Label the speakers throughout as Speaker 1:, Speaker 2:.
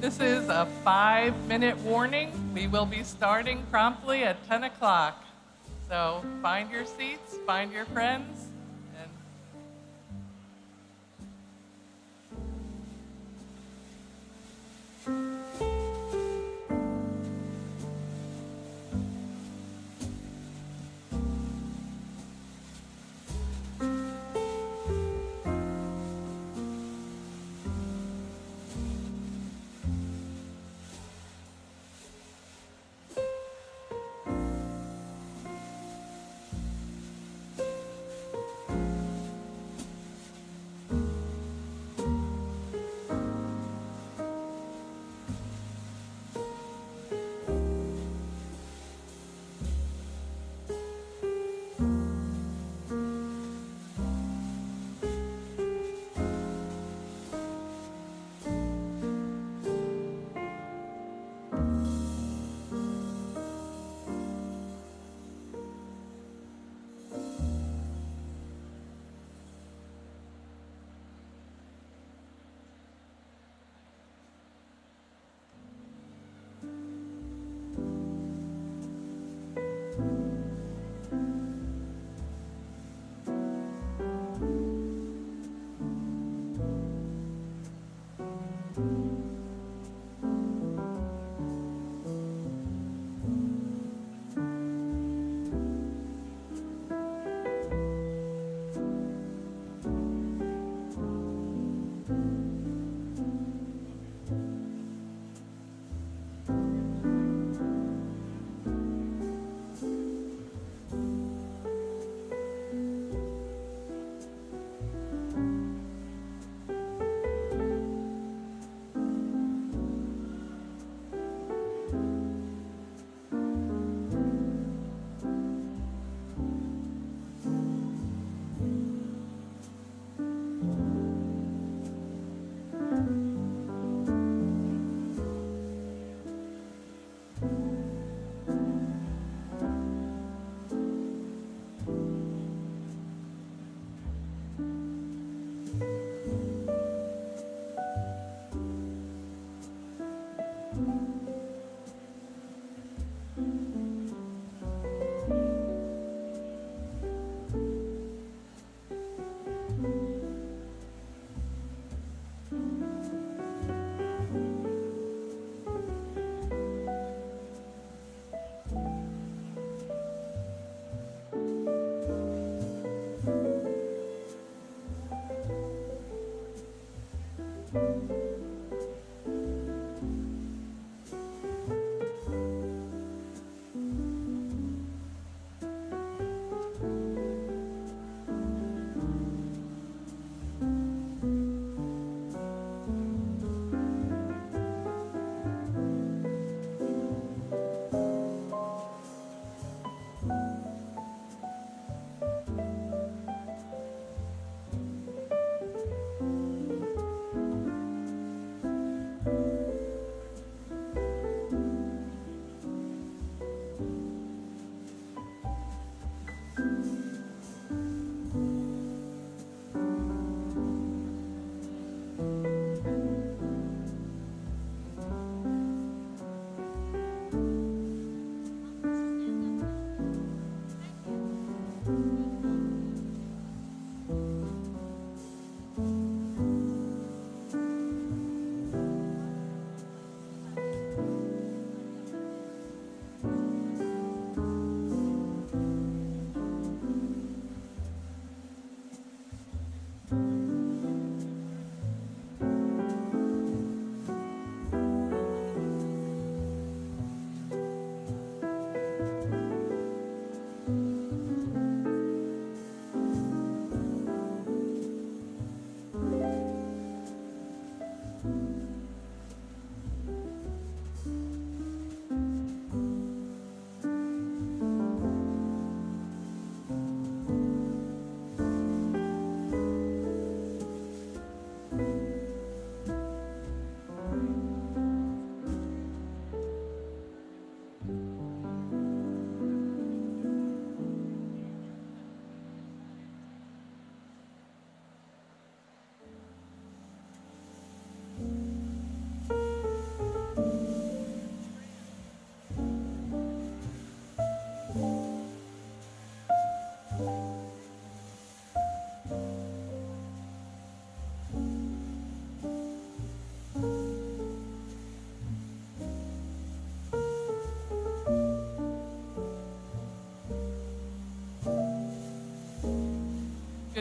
Speaker 1: This is a 5-minute warning. We will be starting promptly at 10 o'clock. So find your seats, find your friends, and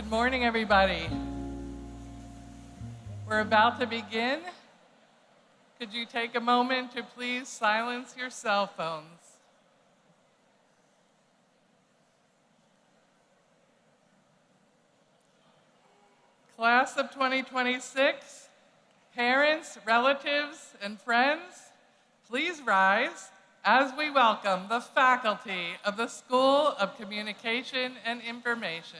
Speaker 1: Good morning, everybody. We're about to begin. Could you take a moment to please silence your cell phones? Class of 2026, parents, relatives, and friends, please rise as we welcome the faculty of the School of Communication and Information.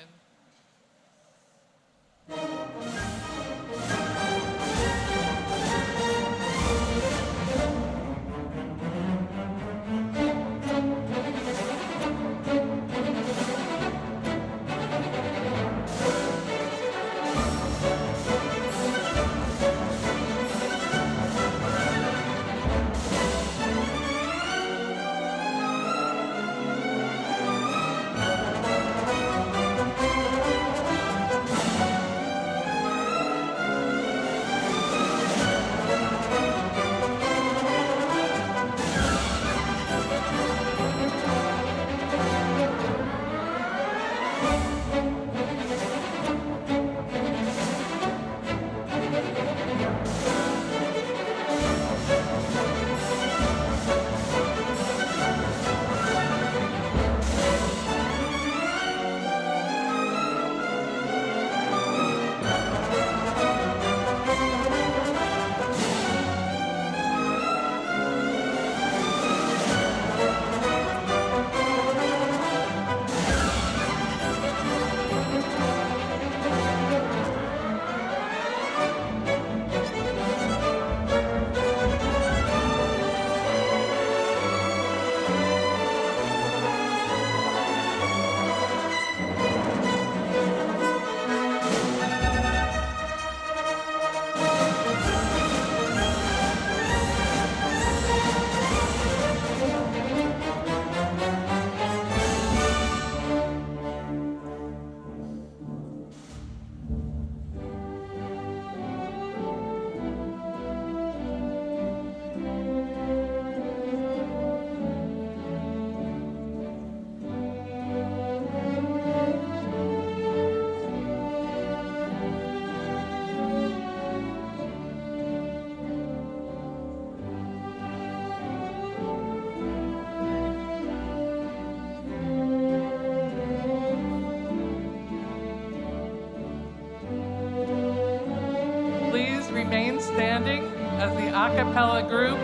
Speaker 1: Remain standing as the a cappella group,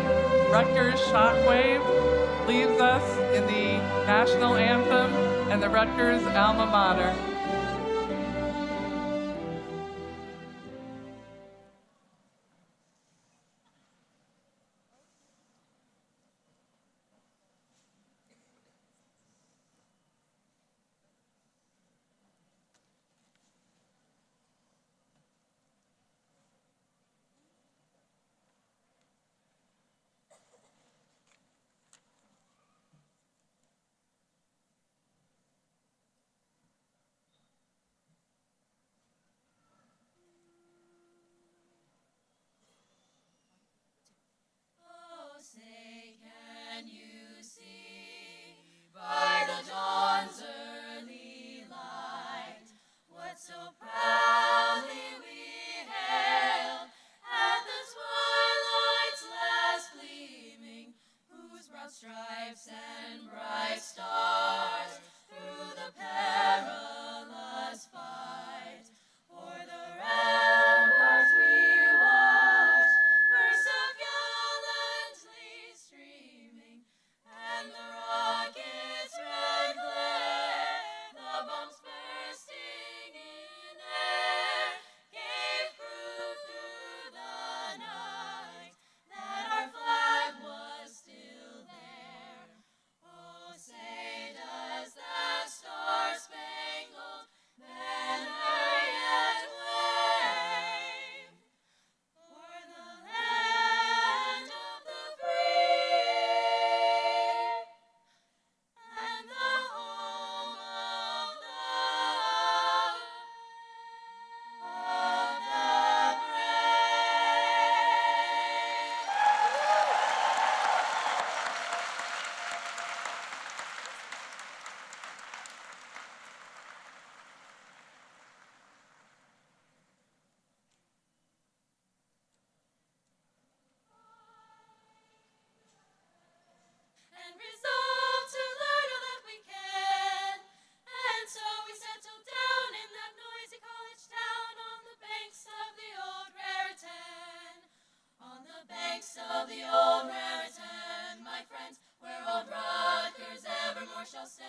Speaker 1: Rutgers Shockwave, leads us in the national anthem and the Rutgers alma mater.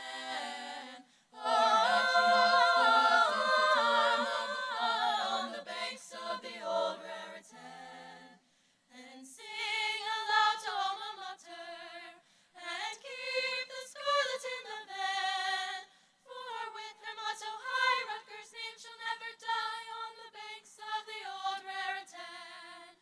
Speaker 2: stand. For that she has stood since the time of the flood on the banks of the old Raritan. And sing aloud to Alma Mater, and keep the scarlet in the van. For with her motto high, Rutgers' name shall never die on the banks of the old Raritan.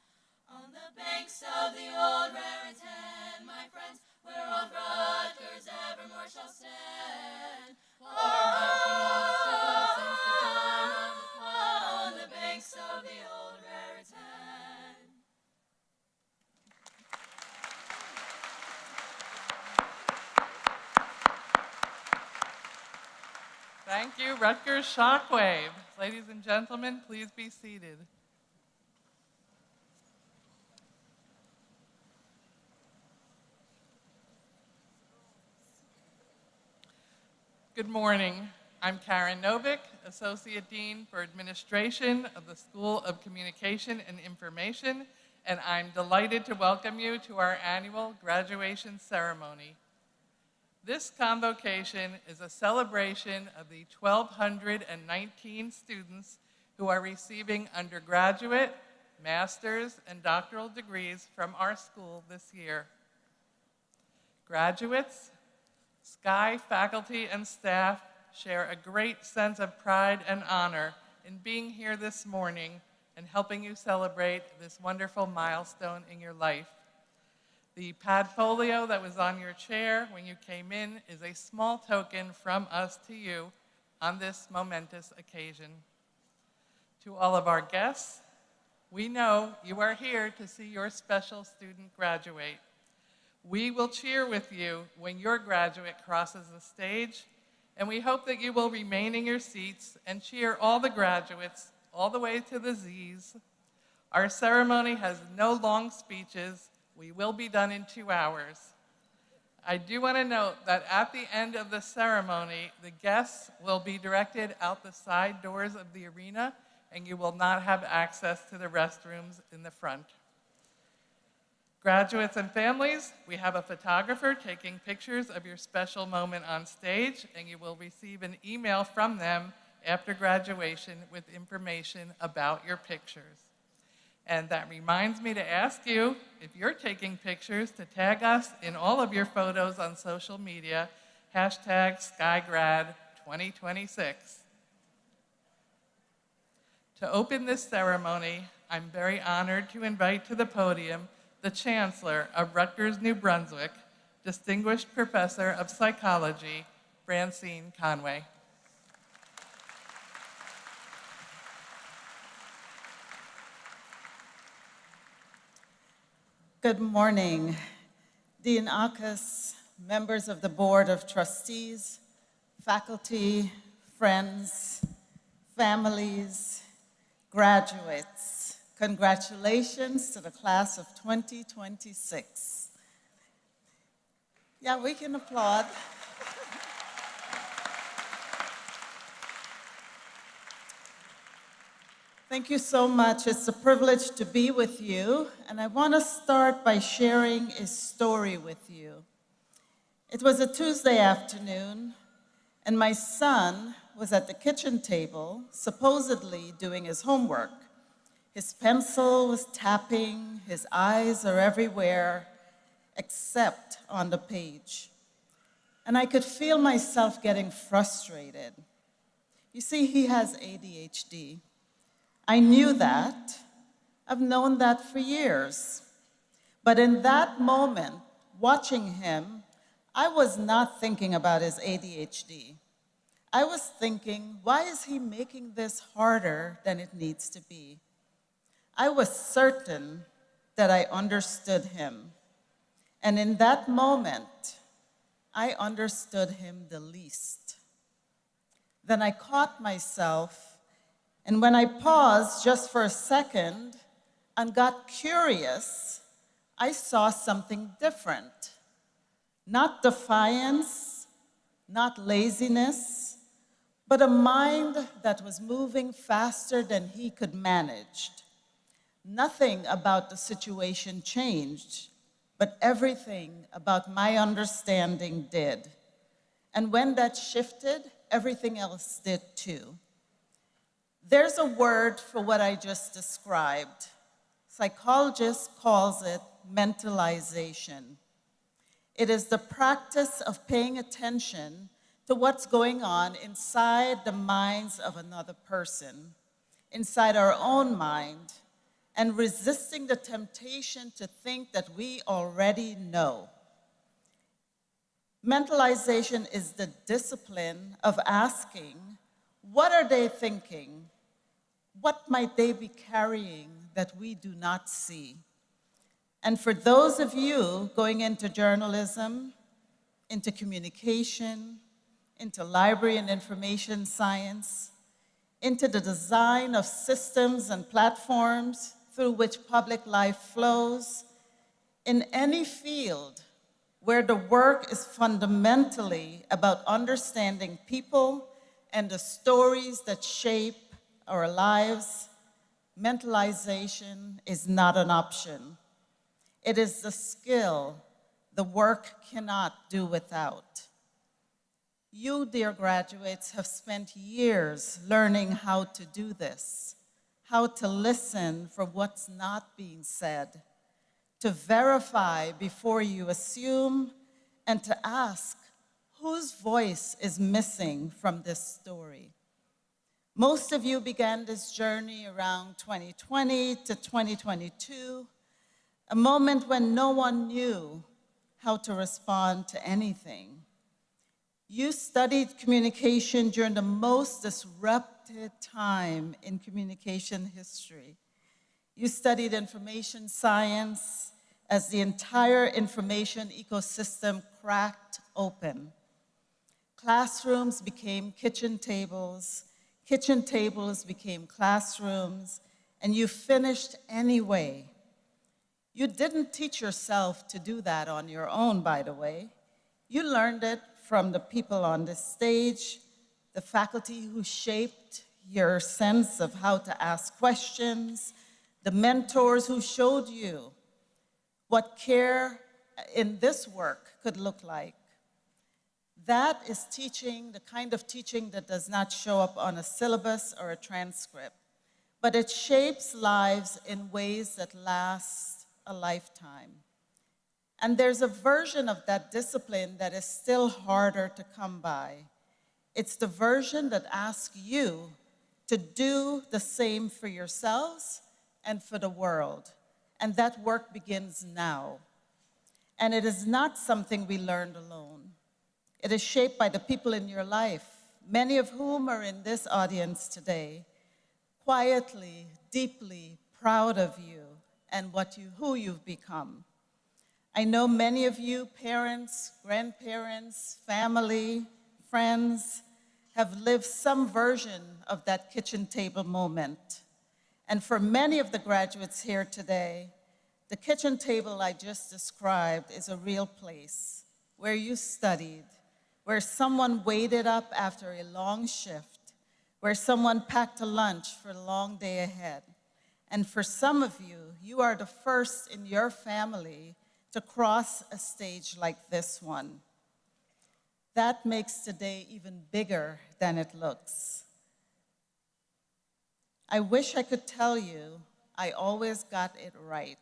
Speaker 2: On the banks of the old Raritan, my friends, where old Rutgers evermore shall stand. For that she has stood since the time of the flood on the banks of the old Raritan.
Speaker 1: Thank you, Rutgers Shockwave. Ladies and gentlemen, please be seated. Good morning. I'm Karen Novick, Associate Dean for Administration of the School of Communication and Information, and I'm delighted to welcome you to our annual graduation ceremony. This convocation is a celebration of the 1,219 students who are receiving undergraduate, master's, and doctoral degrees from our school this year. Graduates, SCI faculty and staff share a great sense of pride and honor in being here this morning and helping you celebrate this wonderful milestone in your life. The padfolio that was on your chair when you came in is a small token from us to you on this momentous occasion. To all of our guests, we know you are here to see your special student graduate. We will cheer with you when your graduate crosses the stage, and we hope that you will remain in your seats and cheer all the graduates all the way to the Z's. Our ceremony has no long speeches. We will be done in 2 hours. I do want to note that at the end of the ceremony, the guests will be directed out the side doors of the arena, and you will not have access to the restrooms in the front. Graduates and families, we have a photographer taking pictures of your special moment on stage, and you will receive an email from them after graduation with information about your pictures. And that reminds me to ask you, if you're taking pictures, to tag us in all of your photos on social media, #SkyGrad2026. To open this ceremony, I'm very honored to invite to the podium the Chancellor of Rutgers, New Brunswick, Distinguished Professor of Psychology, Francine Conway.
Speaker 3: Good morning, Dean Aakhus, members of the Board of Trustees, faculty, friends, families, graduates. Congratulations to the class of 2026. Yeah, we can applaud. Thank you so much. It's a privilege to be with you, and I want to start by sharing a story with you. It was a Tuesday afternoon, and my son was at the kitchen table, supposedly doing his homework. His pencil was tapping, his eyes are everywhere, except on the page. And I could feel myself getting frustrated. You see, he has ADHD. I knew that. I've known that for years. But in that moment, watching him, I was not thinking about his ADHD. I was thinking, why is he making this harder than it needs to be? I was certain that I understood him. And in that moment, I understood him the least. Then I caught myself, and when I paused just for a second and got curious, I saw something different. Not defiance, not laziness, but a mind that was moving faster than he could manage. Nothing about the situation changed, but everything about my understanding did. And when that shifted, everything else did too. There's a word for what I just described. Psychologists calls it mentalization. It is the practice of paying attention to what's going on inside the minds of another person, inside our own mind, and resisting the temptation to think that we already know. Mentalization is the discipline of asking, what are they thinking? What might they be carrying that we do not see? And for those of you going into journalism, into communication, into library and information science, into the design of systems and platforms through which public life flows, in any field where the work is fundamentally about understanding people and the stories that shape our lives, mentalization is not an option. It is the skill the work cannot do without. You, dear graduates, have spent years learning how to do this, how to listen for what's not being said, to verify before you assume, and to ask, whose voice is missing from this story? Most of you began this journey around 2020 to 2022, a moment when no one knew how to respond to anything. You studied communication during the most disrupted time in communication history. You studied information science as the entire information ecosystem cracked open. Classrooms became kitchen tables became classrooms, and you finished anyway. You didn't teach yourself to do that on your own, by the way. You learned it from the people on this stage, the faculty who shaped your sense of how to ask questions, the mentors who showed you what care in this work could look like. That is teaching, the kind of teaching that does not show up on a syllabus or a transcript, but it shapes lives in ways that last a lifetime. And there's a version of that discipline that is still harder to come by. It's the version that asks you to do the same for yourselves and for the world. And that work begins now. And it is not something we learned alone. It is shaped by the people in your life, many of whom are in this audience today, quietly, deeply proud of you and who you've become. I know many of you, parents, grandparents, family, friends, have lived some version of that kitchen table moment. And for many of the graduates here today, the kitchen table I just described is a real place where you studied, where someone waited up after a long shift, where someone packed a lunch for a long day ahead. And for some of you, you are the first in your family to cross a stage like this one. That makes today even bigger than it looks. I wish I could tell you I always got it right.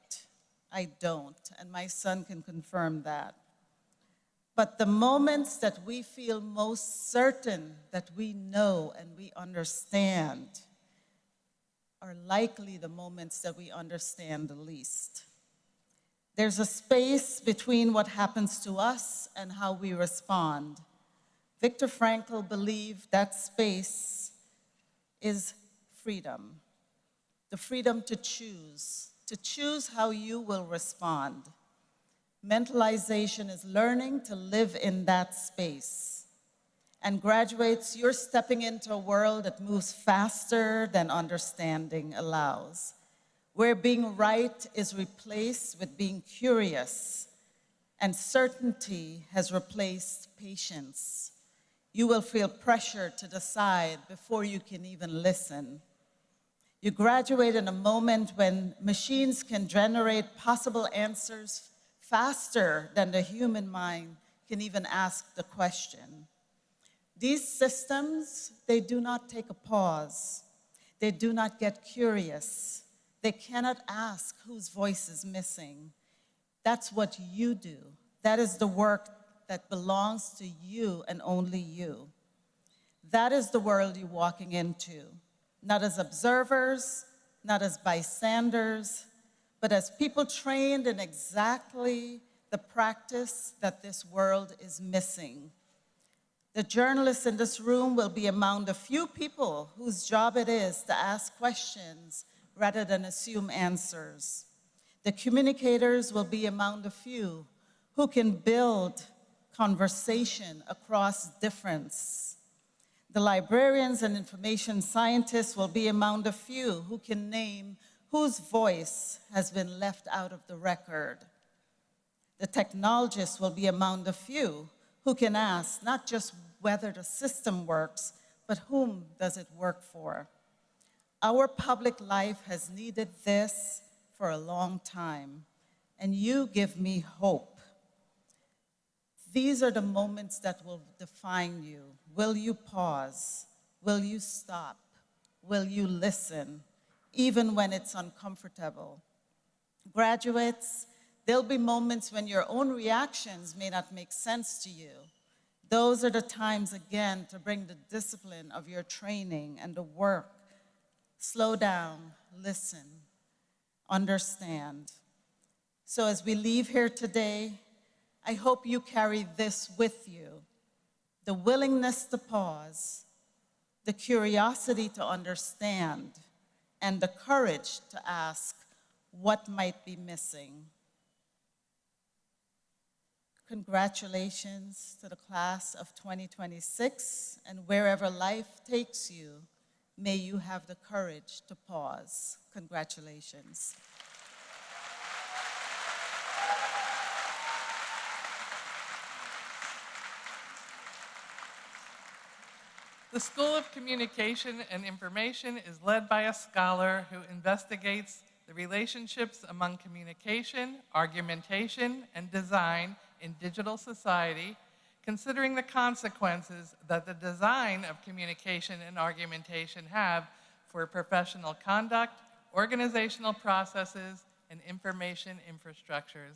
Speaker 3: I don't, and my son can confirm that. But the moments that we feel most certain that we know and we understand are likely the moments that we understand the least. There's a space between what happens to us and how we respond. Viktor Frankl believed that space is freedom, the freedom to choose how you will respond. Mentalization is learning to live in that space. And graduates, you're stepping into a world that moves faster than understanding allows, where being right is replaced with being curious, and certainty has replaced patience. You will feel pressure to decide before you can even listen. You graduate in a moment when machines can generate possible answers faster than the human mind can even ask the question. These systems, they do not take a pause. They do not get curious. They cannot ask whose voice is missing. That's what you do. That is the work that belongs to you and only you. That is the world you're walking into, not as observers, not as bystanders, but as people trained in exactly the practice that this world is missing. The journalists in this room will be among the few people whose job it is to ask questions rather than assume answers. The communicators will be among the few who can build conversation across difference. The librarians and information scientists will be among the few who can name whose voice has been left out of the record. The technologists will be among the few who can ask not just whether the system works, but whom does it work for? Our public life has needed this for a long time, and you give me hope. These are the moments that will define you. Will you pause? Will you stop? Will you listen, even when it's uncomfortable? Graduates, there'll be moments when your own reactions may not make sense to you. Those are the times, again, to bring the discipline of your training and the work. Slow down, listen, understand. So as we leave here today, I hope you carry this with you: the willingness to pause, the curiosity to understand, and the courage to ask what might be missing. Congratulations to the class of 2026, and wherever life takes you, may you have the courage to pause. Congratulations.
Speaker 1: The School of Communication and Information is led by a scholar who investigates the relationships among communication, argumentation, and design in digital society, considering the consequences that the design of communication and argumentation have for professional conduct, organizational processes, and information infrastructures.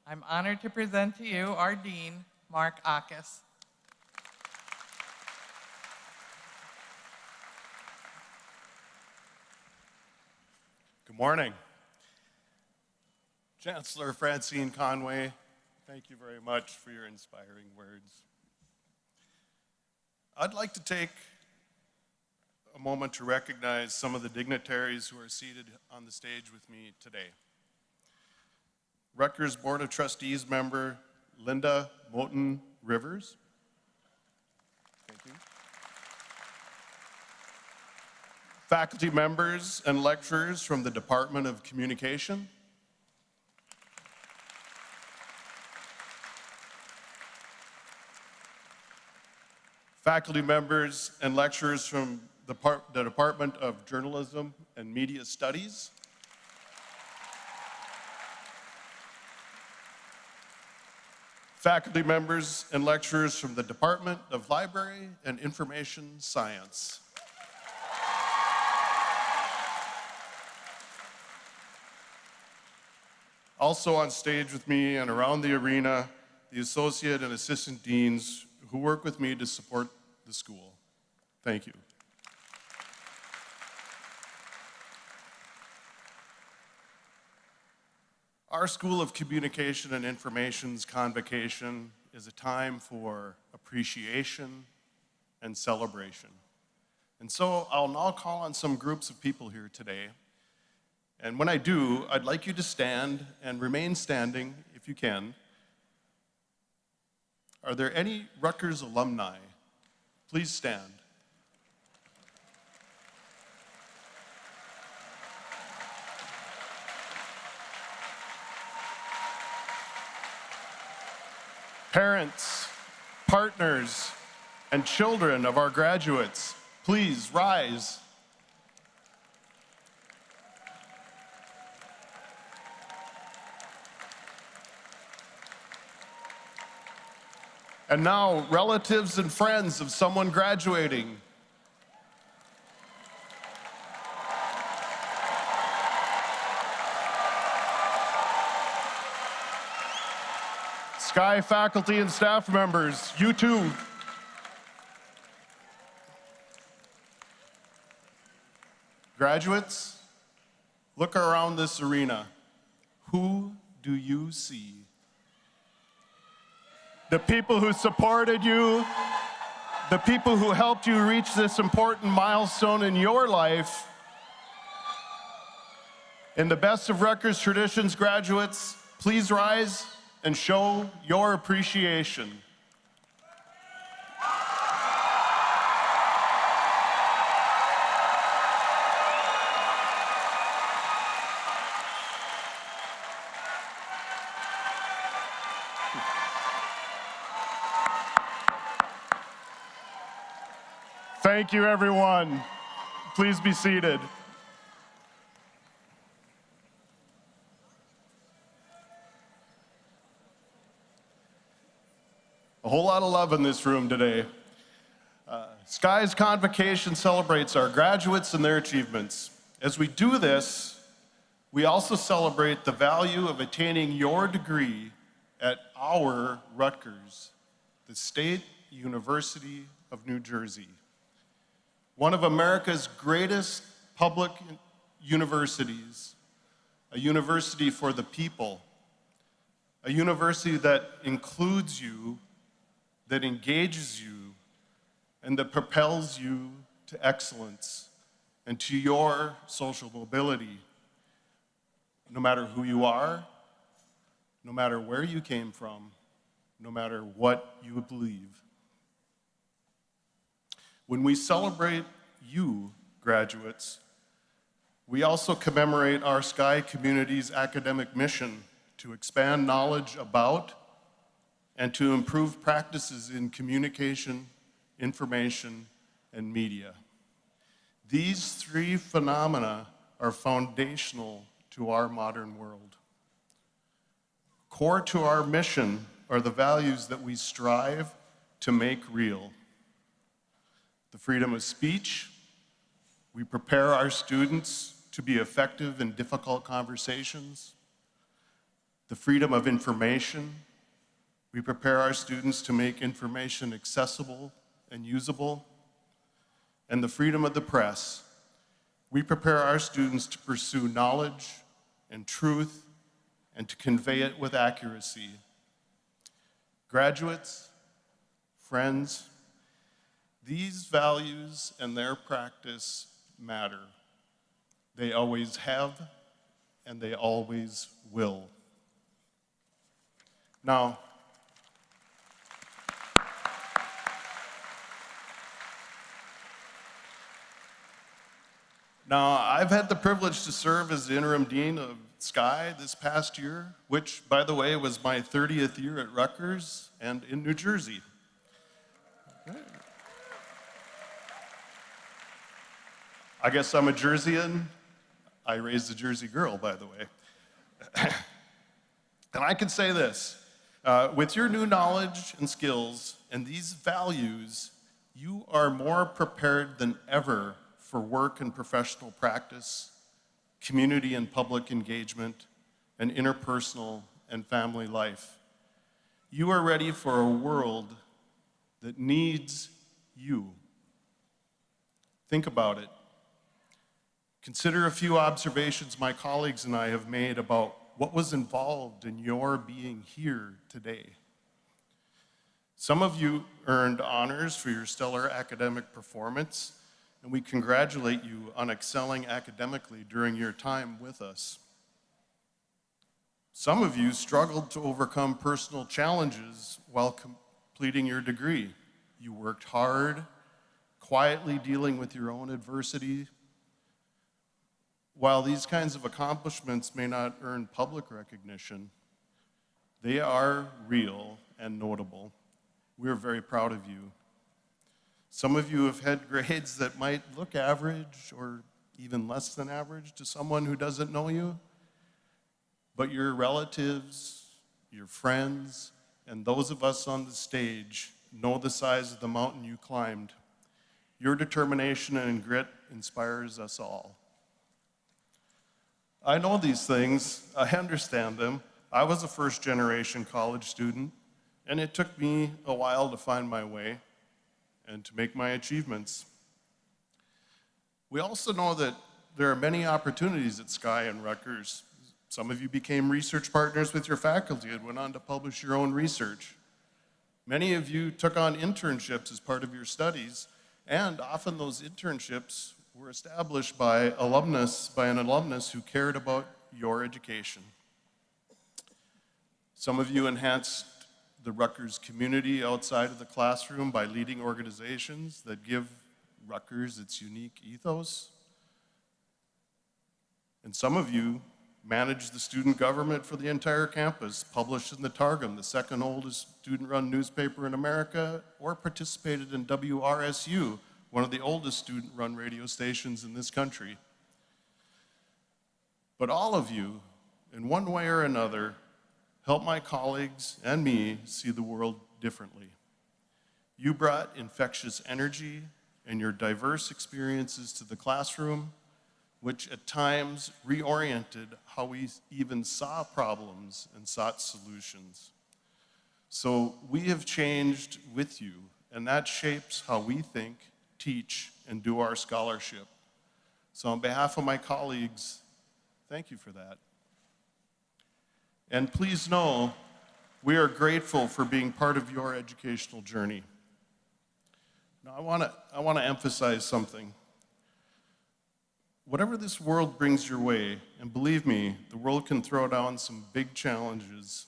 Speaker 1: I'm honored to present to you our Dean, Mark Aakhus.
Speaker 4: Good morning. Chancellor Francine Conway, thank you very much for your inspiring words. I'd like to take a moment to recognize some of the dignitaries who are seated on the stage with me today. Rutgers Board of Trustees member Linda Moten Rivers. Thank you. Faculty members and lecturers from the Department of Communication. Faculty members and lecturers from the Department of Journalism and Media Studies. Faculty members and lecturers from the Department of Library and Information Science. Also on stage with me and around the arena, the associate and assistant deans who work with me to support the school. Thank you. Our School of Communication and Information's Convocation is a time for appreciation and celebration. And so I'll now call on some groups of people here today. And when I do, I'd like you to stand and remain standing if you can. Are there any Rutgers alumni? Please stand. Parents, partners, and children of our graduates, please rise. And now, relatives and friends of someone graduating. Sky faculty and staff members, you too. Graduates, look around this arena. Who do you see? The people who supported you, the people who helped you reach this important milestone in your life. In the best of Rutgers traditions, graduates, please rise and show your appreciation. Thank you, everyone. Please be seated. A whole lot of love in this room today. Sky's Convocation celebrates our graduates and their achievements. As we do this, we also celebrate the value of attaining your degree at our Rutgers, the State University of New Jersey. One of America's greatest public universities, a university for the people, a university that includes you, that engages you, and that propels you to excellence and to your social mobility. No matter who you are, no matter where you came from, no matter what you believe. When we celebrate you, graduates, we also commemorate our Sky community's academic mission to expand knowledge about and to improve practices in communication, information, and media. These three phenomena are foundational to our modern world. Core to our mission are the values that we strive to make real. The freedom of speech, we prepare our students to be effective in difficult conversations. The freedom of information, we prepare our students to make information accessible and usable. And the freedom of the press, we prepare our students to pursue knowledge and truth and to convey it with accuracy. Graduates, friends, these values and their practice matter. They always have, and they always will. Now, I've had the privilege to serve as the interim dean of Sky this past year, which, by the way, was my 30th year at Rutgers and in New Jersey. I guess I'm a Jerseyan. I raised a Jersey girl, by the way. And I can say this, with your new knowledge and skills and these values, you are more prepared than ever for work and professional practice, community and public engagement, and interpersonal and family life. You are ready for a world that needs you. Think about it. Consider a few observations my colleagues and I have made about what was involved in your being here today. Some of you earned honors for your stellar academic performance, and we congratulate you on excelling academically during your time with us. Some of you struggled to overcome personal challenges while completing your degree. You worked hard, quietly dealing with your own adversity. While these kinds of accomplishments may not earn public recognition, they are real and notable. We're very proud of you. Some of you have had grades that might look average or even less than average to someone who doesn't know you, but your relatives, your friends, and those of us on the stage know the size of the mountain you climbed. Your determination and grit inspires us all. I know these things, I understand them. I was a first-generation college student, and it took me a while to find my way and to make my achievements. We also know that there are many opportunities at SCI and Rutgers. Some of you became research partners with your faculty and went on to publish your own research. Many of you took on internships as part of your studies, and often those internships were established by an alumnus who cared about your education. Some of you enhanced the Rutgers community outside of the classroom by leading organizations that give Rutgers its unique ethos. And some of you managed the student government for the entire campus, published in the Targum, the second oldest student-run newspaper in America, or participated in WRSU, one of the oldest student-run radio stations in this country. But all of you, in one way or another, helped my colleagues and me see the world differently. You brought infectious energy and your diverse experiences to the classroom, which at times reoriented how we even saw problems and sought solutions. So we have changed with you, and that shapes how we think, teach, and do our scholarship. So on behalf of my colleagues, thank you for that. And please know, we are grateful for being part of your educational journey. Now, I want to emphasize something. Whatever this world brings your way, and believe me, the world can throw down some big challenges,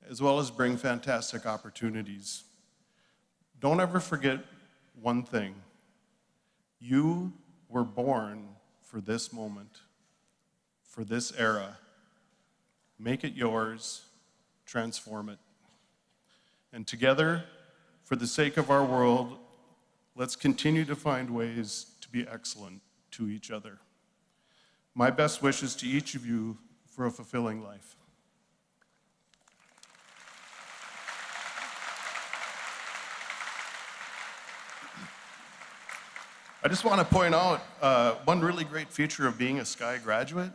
Speaker 4: as well as bring fantastic opportunities. Don't ever forget one thing. You were born for this moment, for this era. Make it yours, transform it. And together, for the sake of our world, let's continue to find ways to be excellent to each other. My best wishes to each of you for a fulfilling life. I just want to point out one really great feature of being a SCI graduate.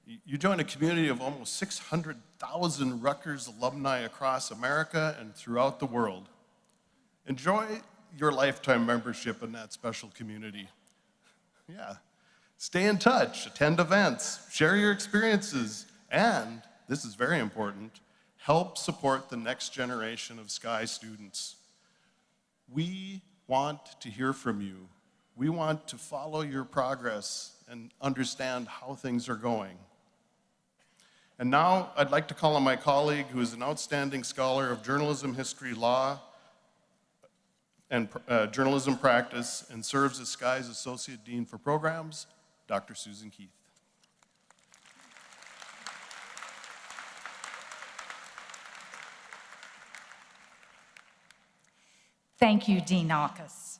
Speaker 4: You join a community of almost 600,000 Rutgers alumni across America and throughout the world. Enjoy your lifetime membership in that special community. Yeah. Stay in touch, attend events, share your experiences, and, this is very important, help support the next generation of SCI students. We want to hear from you. We want to follow your progress and understand how things are going. And now I'd like to call on my colleague, who is an outstanding scholar of journalism history, law, and journalism practice, and serves as SCI's Associate Dean for Programs, Dr. Susan Keith.
Speaker 5: Thank you, Dean Aakhus.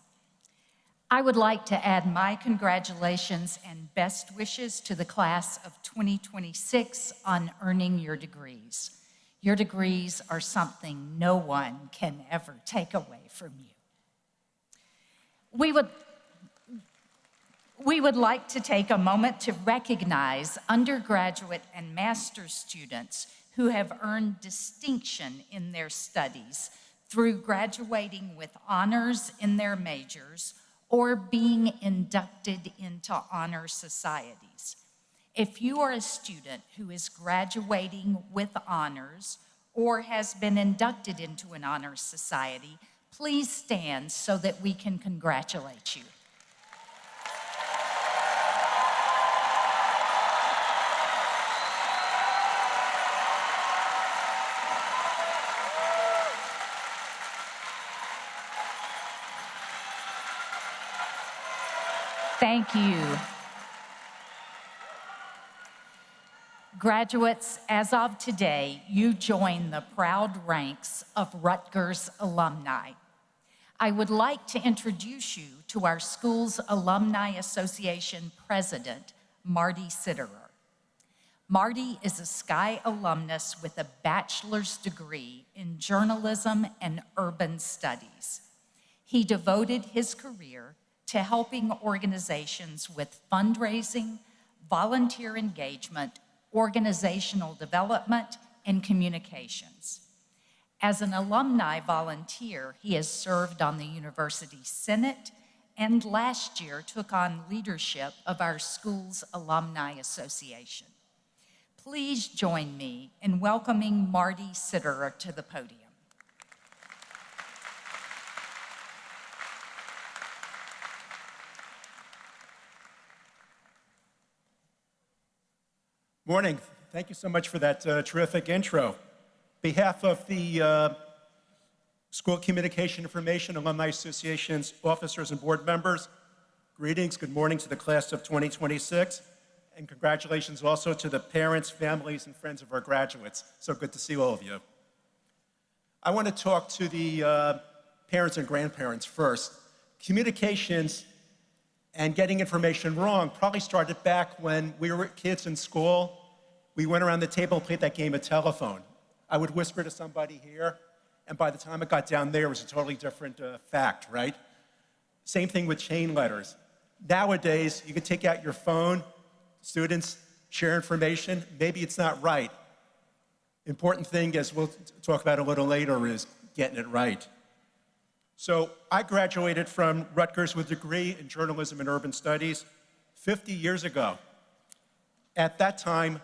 Speaker 5: I would like to add my congratulations and best wishes to the class of 2026 on earning your degrees. Your degrees are something no one can ever take away from you. We would like to take a moment to recognize undergraduate and master's students who have earned distinction in their studies through graduating with honors in their majors or being inducted into honor societies. If you are a student who is graduating with honors or has been inducted into an honor society, please stand so that we can congratulate you. Thank you. Graduates, as of today, you join the proud ranks of Rutgers alumni. I would like to introduce you to our school's Alumni Association President, Marty Siederer. Marty is a Sky alumnus with a bachelor's degree in journalism and urban studies. He devoted his career to helping organizations with fundraising, volunteer engagement, organizational development, and communications. As an alumni volunteer, he has served on the University Senate and last year took on leadership of our school's Alumni Association. Please join me in welcoming Marty Siederer to the podium.
Speaker 6: Morning. Thank you so much for that terrific intro. On behalf of the School Communication Information Alumni Association's officers and board members, greetings, good morning to the class of 2026, and congratulations also to the parents, families, and friends of our graduates. So good to see all of you. I want to talk to the parents and grandparents first. Communications and getting information wrong probably started back when we were kids in school. We went around the table and played that game of telephone. I would whisper to somebody here, and by the time it got down there, it was a totally different fact, right? Same thing with chain letters. Nowadays, you can take out your phone, students share information, maybe it's not right. Important thing, as we'll talk about a little later, is getting it right. So I graduated from Rutgers with a degree in journalism and urban studies 50 years ago. At that time,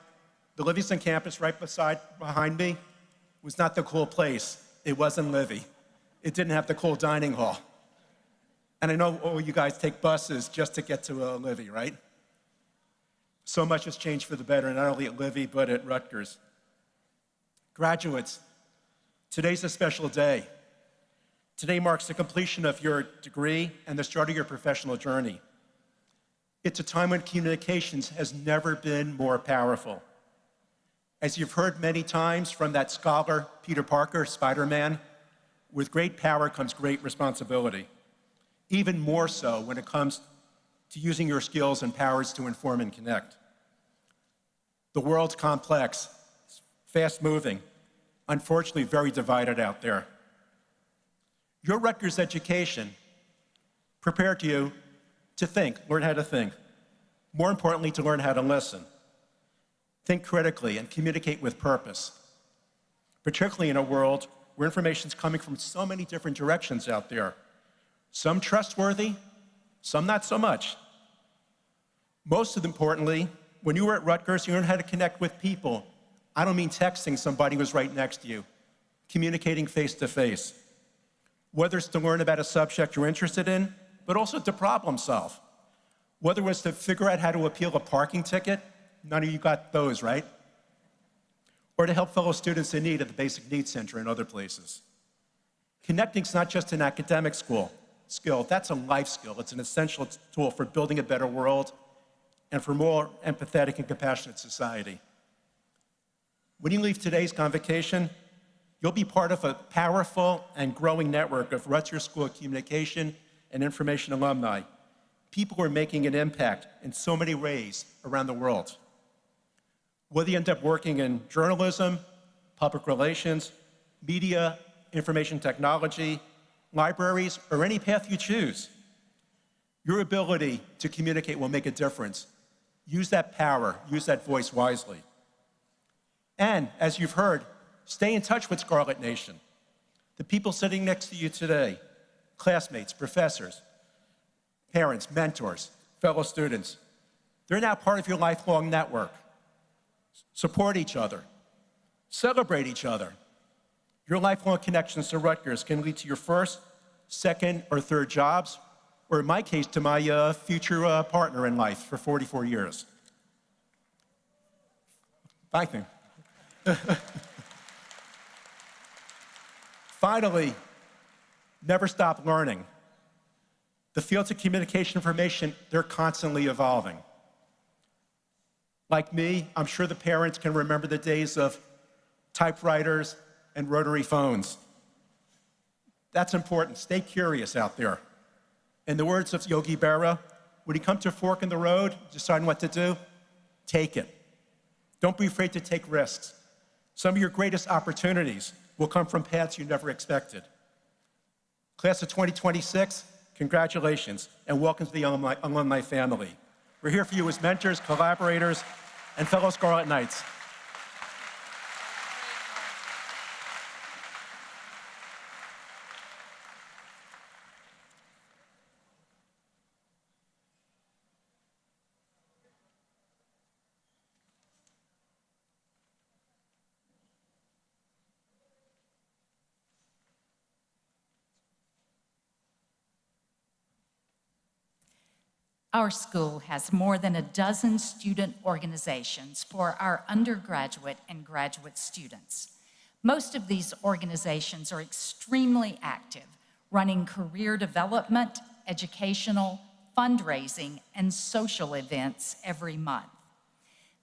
Speaker 6: the Livingston campus right behind me was not the cool place. It wasn't Livy. It didn't have the cool dining hall. And I know all you guys take buses just to get to Livy, right? So much has changed for the better, not only at Livy, but at Rutgers. Graduates, today's a special day. Today marks the completion of your degree and the start of your professional journey. It's a time when communications has never been more powerful. As you've heard many times from that scholar, Peter Parker, Spider-Man, with great power comes great responsibility. Even more so when it comes to using your skills and powers to inform and connect. The world's complex, fast-moving, unfortunately very divided out there. Your Rutgers education prepared you to think, learn how to think. More importantly, to learn how to listen. Think critically and communicate with purpose, particularly in a world where information's coming from so many different directions out there. Some trustworthy, some not so much. Most importantly, when you were at Rutgers, you learned how to connect with people. I don't mean texting somebody who's right next to you, communicating face to face. Whether it's to learn about a subject you're interested in, but also to problem solve. Whether it was to figure out how to appeal a parking ticket, none of you got those, right? Or to help fellow students in need at the Basic Needs Center and other places. Connecting's not just an academic skill, that's a life skill. It's an essential tool for building a better world and for more empathetic and compassionate society. When you leave today's convocation, you'll be part of a powerful and growing network of Rutgers School of Communication and Information alumni, people who are making an impact in so many ways around the world. Whether you end up working in journalism, public relations, media, information technology, libraries, or any path you choose, your ability to communicate will make a difference. Use that power, use that voice wisely. And as you've heard, stay in touch with Scarlet Nation. The people sitting next to you today, classmates, professors, parents, mentors, fellow students, they're now part of your lifelong network. Support each other. Celebrate each other. Your lifelong connections to Rutgers can lead to your first, second, or third jobs, or in my case, to my future partner in life for 44 years. Thank you. Finally, never stop learning. The fields of communication information, they're constantly evolving. Like me, I'm sure the parents can remember the days of typewriters and rotary phones. That's important. Stay curious out there. In the words of Yogi Berra, when you come to a fork in the road, deciding what to do, take it. Don't be afraid to take risks. Some of your greatest opportunities will come from paths you never expected. Class of 2026, congratulations, and welcome to the alumni family. We're here for you as mentors, collaborators, and fellow Scarlet Knights.
Speaker 5: Our school has more than a dozen student organizations for our undergraduate and graduate students. Most of these organizations are extremely active, running career development, educational, fundraising, and social events every month.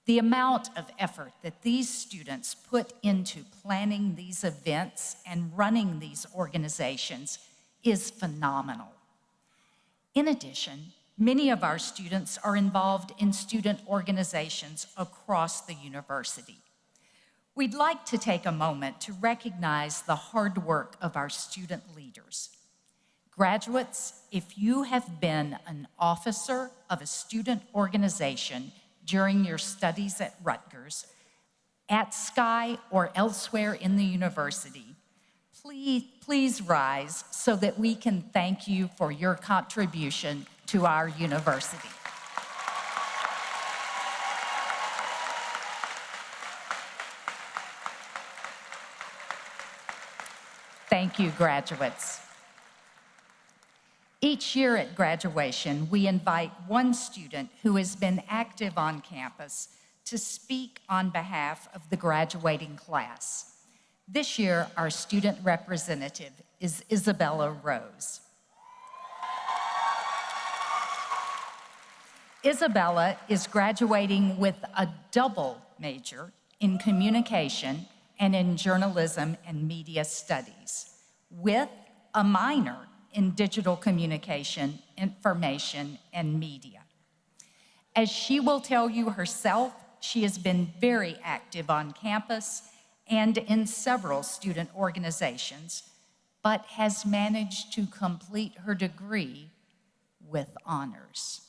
Speaker 5: The amount of effort that these students put into planning these events and running these organizations is phenomenal. In addition, many of our students are involved in student organizations across the university. We'd like to take a moment to recognize the hard work of our student leaders. Graduates, if you have been an officer of a student organization during your studies at Rutgers, at Sky, or elsewhere in the university, please rise so that we can thank you for your contribution to our university. Thank you, graduates. Each year at graduation, we invite one student who has been active on campus to speak on behalf of the graduating class. This year, our student representative is Isabella Rose. Isabella is graduating with a double major in communication and in journalism and media studies, with a minor in digital communication, information, and media. As she will tell you herself, she has been very active on campus and in several student organizations, but has managed to complete her degree with honors.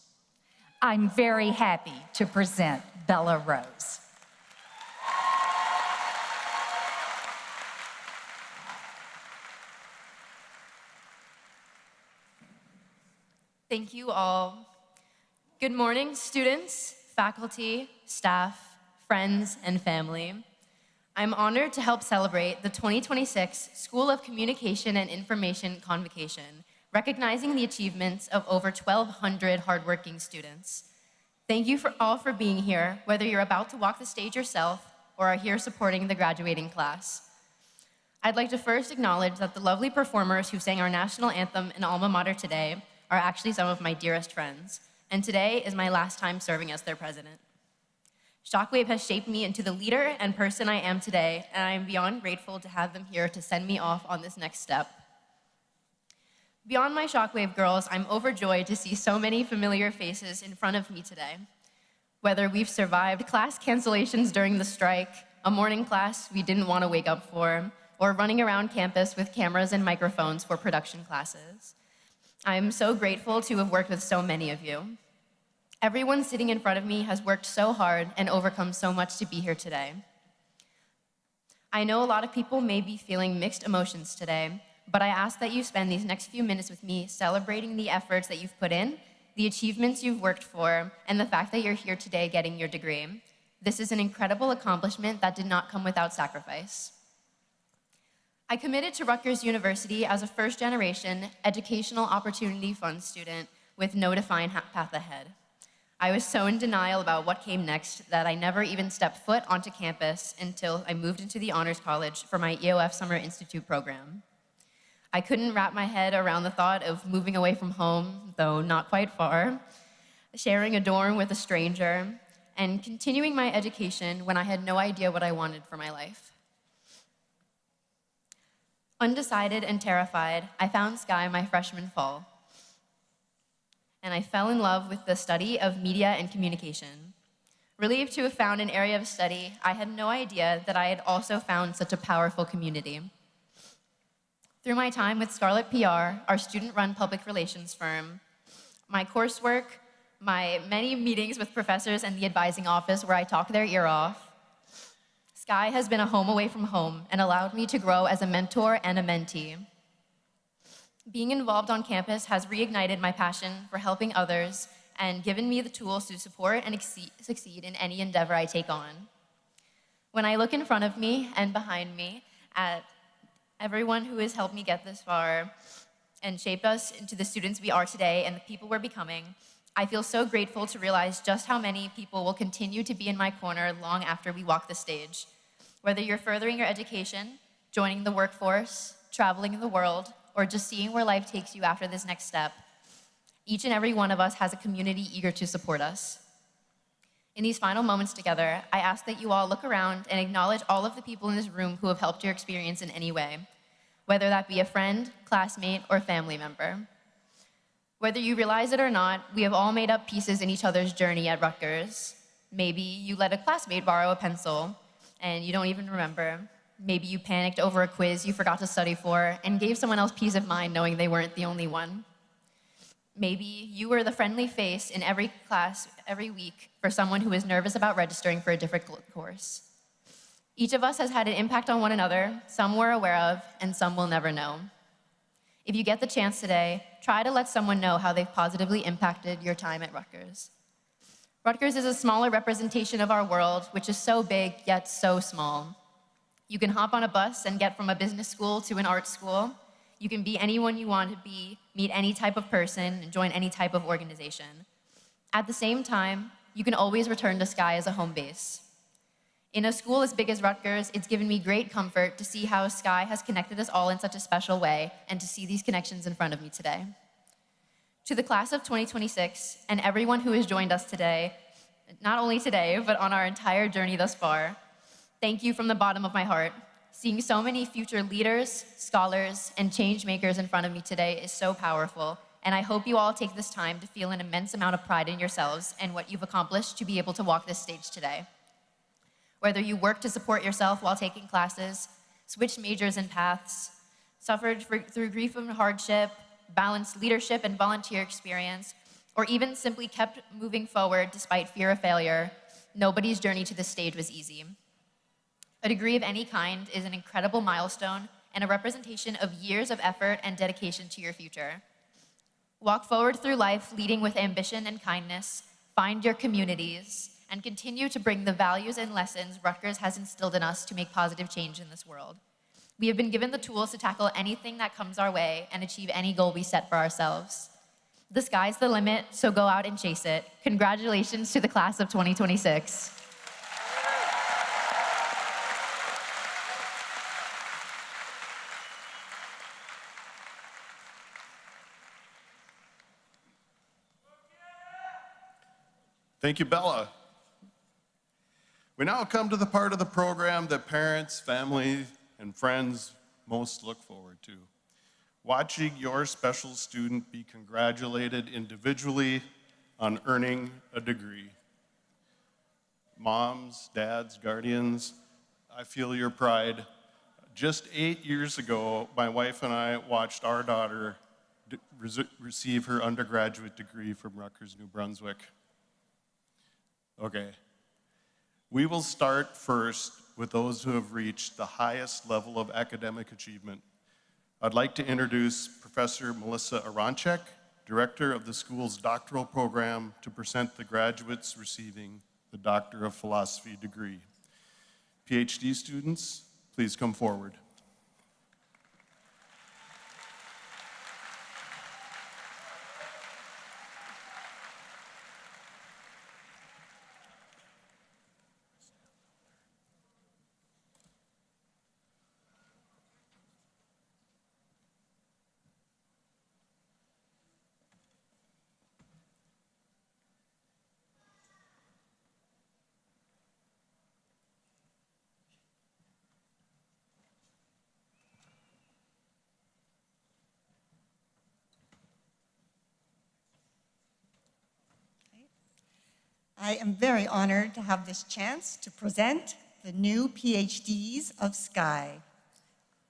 Speaker 5: I'm very happy to present Bella Rose.
Speaker 7: Thank you all. Good morning, students, faculty, staff, friends, and family. I'm honored to help celebrate the 2026 School of Communication and Information Convocation, recognizing the achievements of over 1,200 hardworking students. Thank you all for being here, whether you're about to walk the stage yourself or are here supporting the graduating class. I'd like to first acknowledge that the lovely performers who sang our national anthem and alma mater today are actually some of my dearest friends, and today is my last time serving as their president. Shockwave has shaped me into the leader and person I am today, and I am beyond grateful to have them here to send me off on this next step. Beyond my Shockwave girls, I'm overjoyed to see so many familiar faces in front of me today. Whether we've survived class cancellations during the strike, a morning class we didn't want to wake up for, or running around campus with cameras and microphones for production classes. I'm so grateful to have worked with so many of you. Everyone sitting in front of me has worked so hard and overcome so much to be here today. I know a lot of people may be feeling mixed emotions today, but I ask that you spend these next few minutes with me celebrating the efforts that you've put in, the achievements you've worked for, and the fact that you're here today getting your degree. This is an incredible accomplishment that did not come without sacrifice. I committed to Rutgers University as a first-generation Educational Opportunity Fund student with no defined path ahead. I was so in denial about what came next that I never even stepped foot onto campus until I moved into the Honors College for my EOF Summer Institute program. I couldn't wrap my head around the thought of moving away from home, though not quite far, sharing a dorm with a stranger, and continuing my education when I had no idea what I wanted for my life. Undecided and terrified, I found Sky my freshman fall, and I fell in love with the study of media and communication. Relieved to have found an area of study, I had no idea that I had also found such a powerful community. Through my time with Scarlet PR, our student-run public relations firm, my coursework, my many meetings with professors and the advising office where I talk their ear off, Sky has been a home away from home and allowed me to grow as a mentor and a mentee. Being involved on campus has reignited my passion for helping others and given me the tools to support and succeed in any endeavor I take on. When I look in front of me and behind me at everyone who has helped me get this far and shaped us into the students we are today and the people we're becoming, I feel so grateful to realize just how many people will continue to be in my corner long after we walk the stage. Whether you're furthering your education, joining the workforce, traveling the world, or just seeing where life takes you after this next step, each and every one of us has a community eager to support us. In these final moments together, I ask that you all look around and acknowledge all of the people in this room who have helped your experience in any way, whether that be a friend, classmate, or family member. Whether you realize it or not, we have all made up pieces in each other's journey at Rutgers. Maybe you let a classmate borrow a pencil and you don't even remember. Maybe you panicked over a quiz you forgot to study for and gave someone else peace of mind knowing they weren't the only one. Maybe you were the friendly face in every class every week for someone who is nervous about registering for a difficult course. Each of us has had an impact on one another, some we're aware of, and some we'll never know. If you get the chance today, try to let someone know how they've positively impacted your time at Rutgers. Rutgers is a smaller representation of our world, which is so big, yet so small. You can hop on a bus and get from a business school to an art school. You can be anyone you want to be, meet any type of person, and join any type of organization. At the same time, you can always return to Sky as a home base. In a school as big as Rutgers, it's given me great comfort to see how Sky has connected us all in such a special way and to see these connections in front of me today. To the class of 2026 and everyone who has joined us today, not only today, but on our entire journey thus far, thank you from the bottom of my heart. Seeing so many future leaders, scholars, and change makers in front of me today is so powerful, and I hope you all take this time to feel an immense amount of pride in yourselves and what you've accomplished to be able to walk this stage today. Whether you work to support yourself while taking classes, switched majors and paths, suffered through grief and hardship, balanced leadership and volunteer experience, or even simply kept moving forward despite fear of failure, nobody's journey to this stage was easy. A degree of any kind is an incredible milestone and a representation of years of effort and dedication to your future. Walk forward through life leading with ambition and kindness, find your communities, and continue to bring the values and lessons Rutgers has instilled in us to make positive change in this world. We have been given the tools to tackle anything that comes our way and achieve any goal we set for ourselves. The sky's the limit, so go out and chase it. Congratulations to the class of 2026.
Speaker 4: Thank you, Bella. We now come to the part of the program that parents, family, and friends most look forward to. Watching your special student be congratulated individually on earning a degree. Moms, dads, guardians, I feel your pride. Just 8 years ago, my wife and I watched our daughter receive her undergraduate degree from Rutgers, New Brunswick. Okay. We will start first with those who have reached the highest level of academic achievement. I'd like to introduce Professor Melissa Aronczyk, Director of the school's doctoral program, to present the graduates receiving the Doctor of Philosophy degree. Ph.D. students, please come forward.
Speaker 8: I am very honored to have this chance to present the new PhDs of SCI.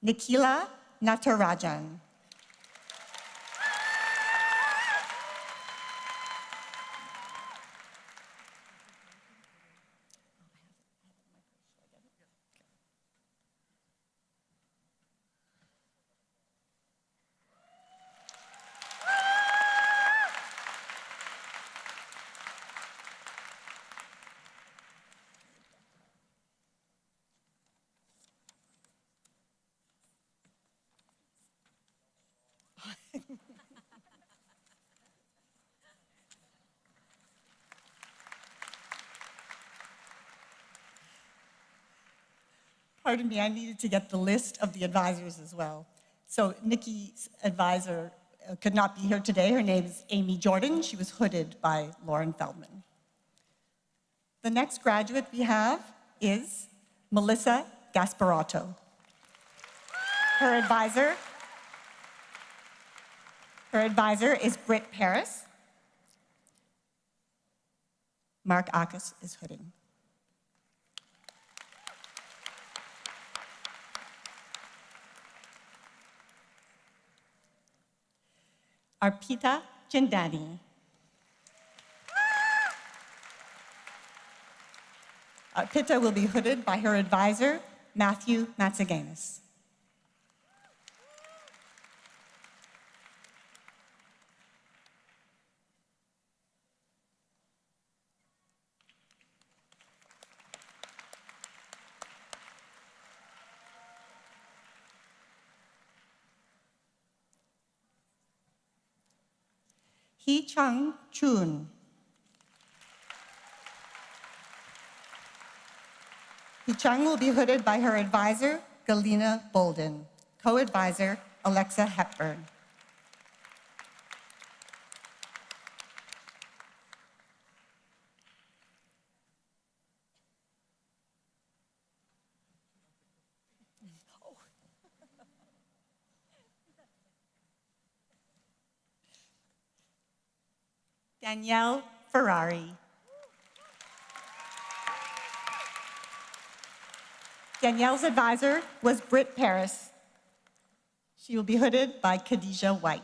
Speaker 8: Nikhila Natarajan. Pardon me, I needed to get the list of the advisors as well. So Nikki's advisor could not be here today. Her name is Amy Jordan. She was hooded by Lauren Feldman. The next graduate we have is Melissa Gasparato. Her advisor is Britt Paris. Mark Aakhus is hooding. Arpita Chandani. Arpita will be hooded by her advisor, Matthew Matsaganis. Hee Chung Chun. Hee Chung will be hooded by her advisor, Galina Bolden, co-advisor, Alexa Hepburn. Danielle Ferrari. Danielle's advisor was Britt Paris. She will be hooded by Khadijah White.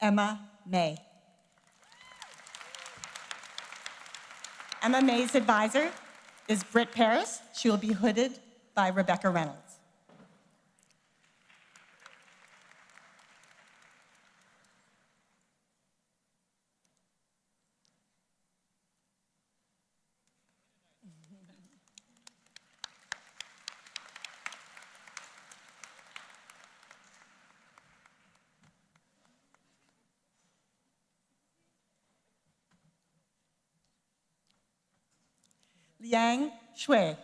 Speaker 8: Emma May. Emma May's advisor is Britt Paris. She will be hooded by Rebecca Reynolds. Liang Shui.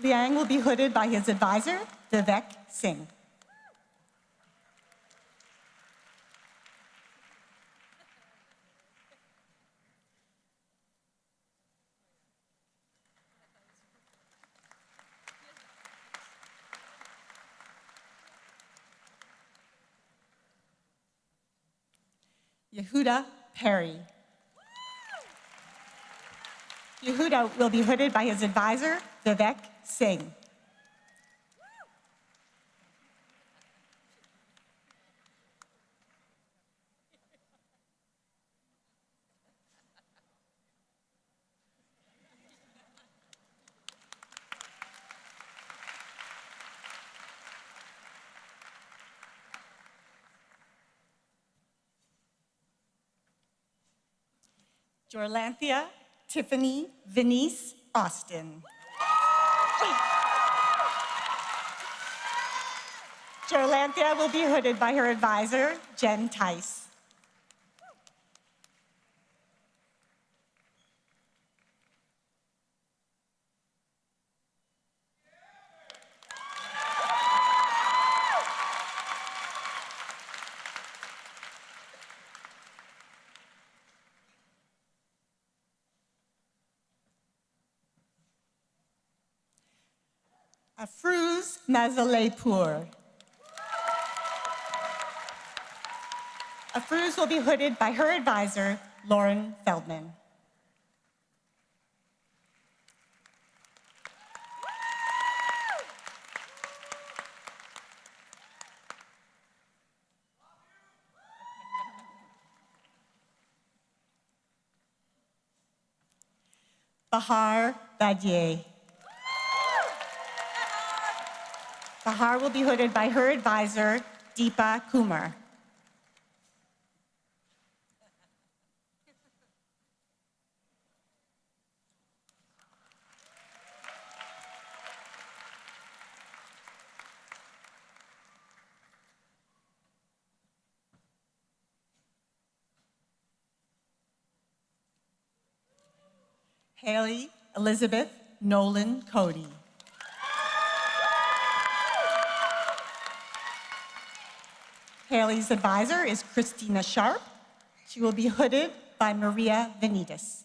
Speaker 8: Liang will be hooded by his advisor, Vivek Singh. Yehuda Perry. Yehuda will be hooded by his advisor, Vivek Singh. Jorlanthia Tiffany Venice Austin. Jorlanthia will be hooded by her advisor, Jen Tice. Afrouz Mazalepur. Afrouz will be hooded by her advisor, Lauren Feldman. Bahar Badier. Bahar will be hooded by her advisor, Deepa Kumar. Haley Elizabeth Nolan Cody. Haley's advisor is Christina Sharp. She will be hooded by Maria Venitas.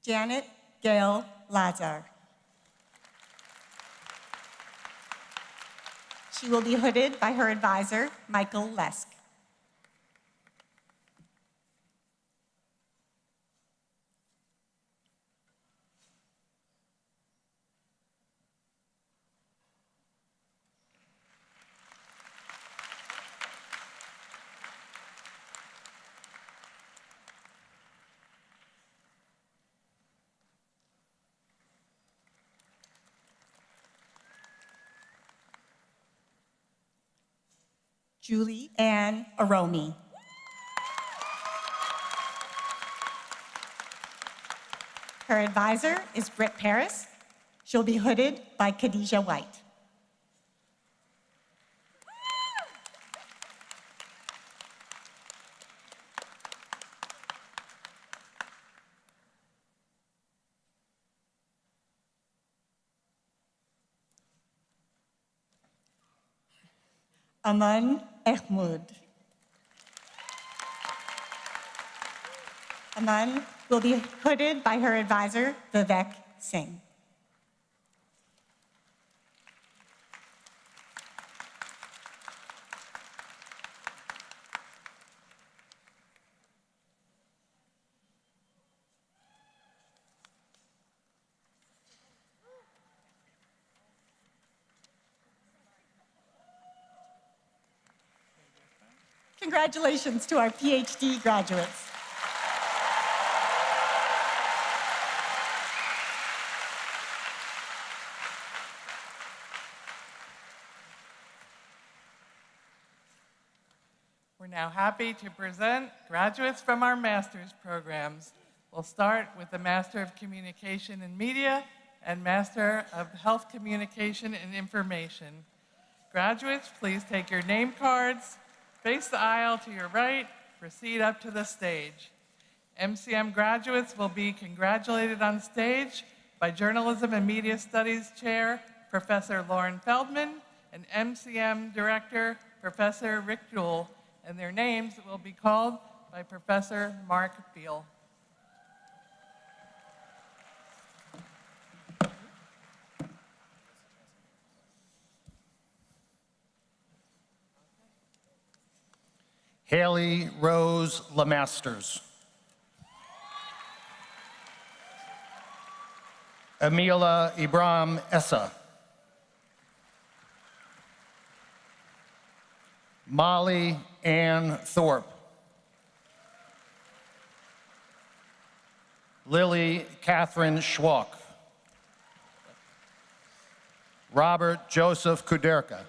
Speaker 8: Janet Gail Lazar. She will be hooded by her advisor, Michael Lesk. Julie Ann Aromi. Her advisor is Britt Paris. She'll be hooded by Khadijah White. Aman Ahmud. Aman will be hooded by her advisor, Vivek Singh. Congratulations to our Ph.D. graduates.
Speaker 1: We're now happy to present graduates from our master's programs. We'll start with the Master of Communication and Media and Master of Health Communication and Information. Graduates, please take your name cards, face the aisle to your right, proceed up to the stage. MCM graduates will be congratulated on stage by Journalism and Media Studies Chair, Professor Lauren Feldman, and MCM Director, Professor Rick Jewell, and their names will be called by Professor Mark Beal.
Speaker 9: Haley Rose Lemasters. Amila Ibrahim Essa. Molly Ann Thorpe. Lily Catherine Schwalk. Robert Joseph Kuderka.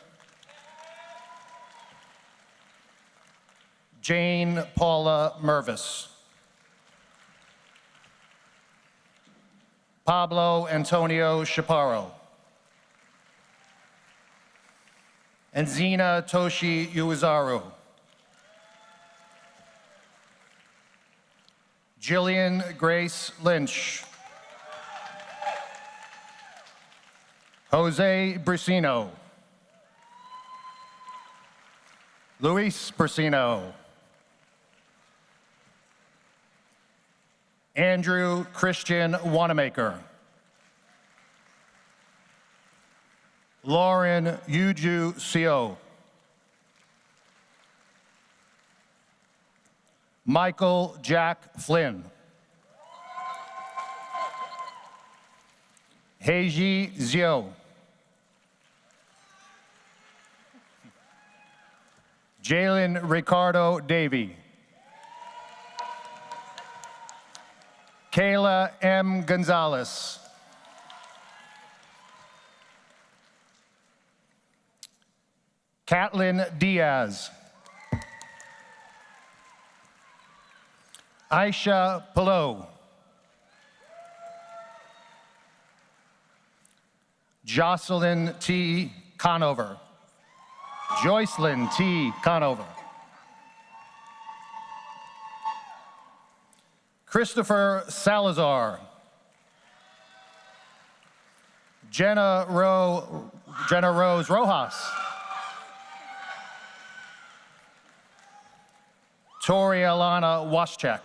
Speaker 9: Jane Paula Mervis. Pablo Antonio Chaparro. And Zina Toshi Uizaru. Jillian Grace Lynch. Jose Brusino. Luis Brusino. Andrew Christian Wanamaker. Lauren Yuju Seo. Michael Jack Flynn. Heiji Zhou. Jalen Ricardo Davey. Kayla M. Gonzalez. Catlin Diaz. Aisha Pillow. Jocelyn T. Conover. Joycelyn T. Conover. Christopher Salazar. Jenna Rose Rojas. Tori Alana Waschek.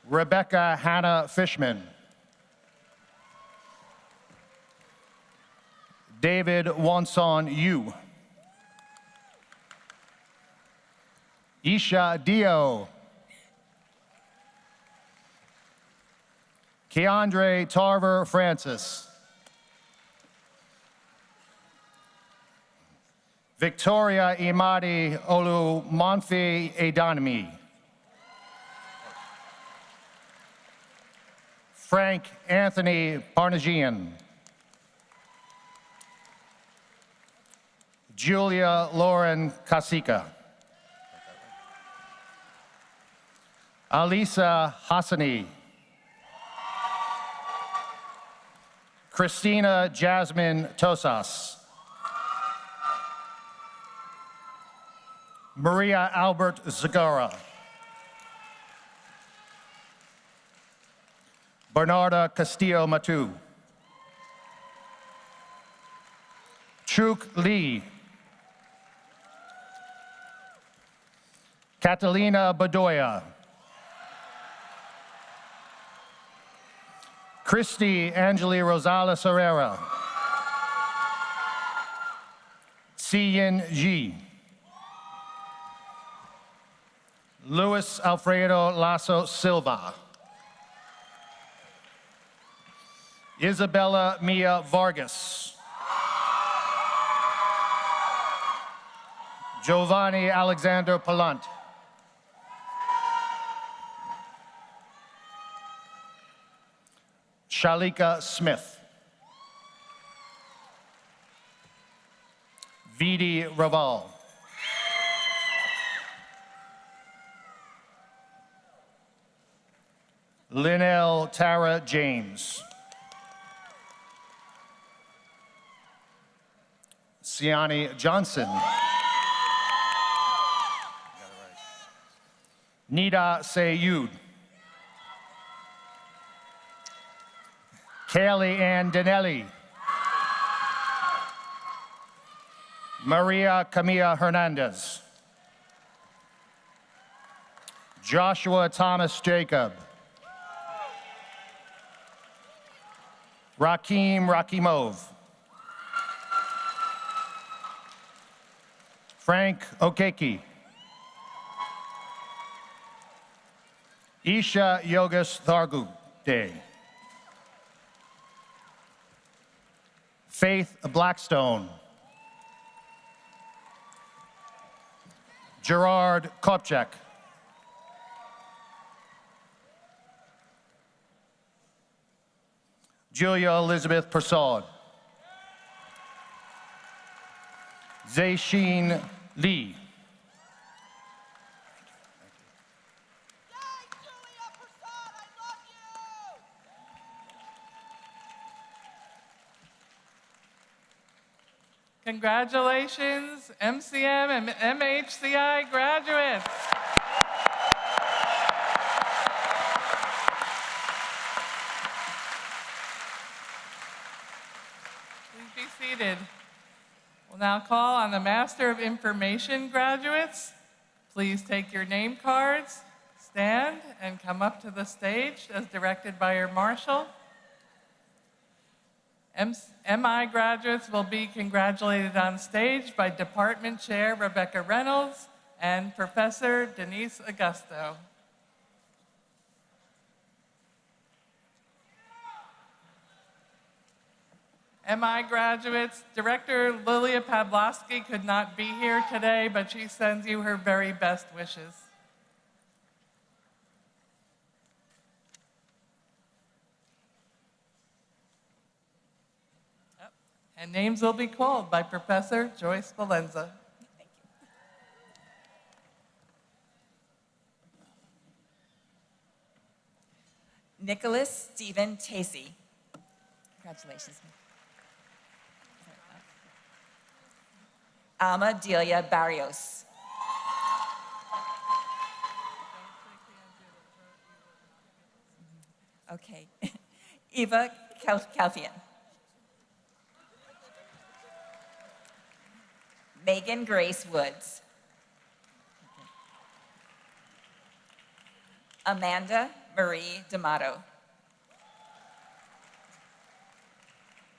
Speaker 9: Rebecca Hannah Fishman. David Wonson Yu. Isha Dio. Keandre Tarver Francis. Victoria Imadi Olumonfi Edanmi. Frank Anthony Parnagian. Julia Lauren Kasika. Alisa Hassani. Christina Jasmine Tosas. Maria Albert Zagara. Bernarda Castillo Matu. Chuk Lee. Catalina Bedoya. Christy Angeli Rosales Herrera. Xiyin Ji. Luis Alfredo Lasso Silva. Isabella Mia Vargas. Giovanni Alexander Palant. Shalika Smith. Vidi Raval. Linnell Tara James. Siani Johnson. Nida Seyud. Kaylee Ann Dinelli. Maria Camilla Hernandez. Joshua Thomas Jacob. Rakim Rakimov. Frank Okeki. Isha Yogesh Thargude. Faith Blackstone. Gerard Kopchak. Julia Elizabeth Persaud. Zayshin Lee.
Speaker 1: Congratulations, MCM and MHCI graduates. seated. We'll now call on the Master of Information graduates. Please take your name cards, stand, and come up to the stage as directed by your marshal. MI graduates will be congratulated on stage by Department Chair Rebecca Reynolds and Professor Denise Augusto. MI graduates, Director Lilia Pavlovsky could not be here today, but she sends you her very best wishes. And names will be called by Professor Joyce Valenza.
Speaker 10: Nicholas Stephen Tacey. Congratulations. Alma Delia Barrios. Okay. Eva Calfian. Megan Grace Woods. Amanda Marie D'Amato.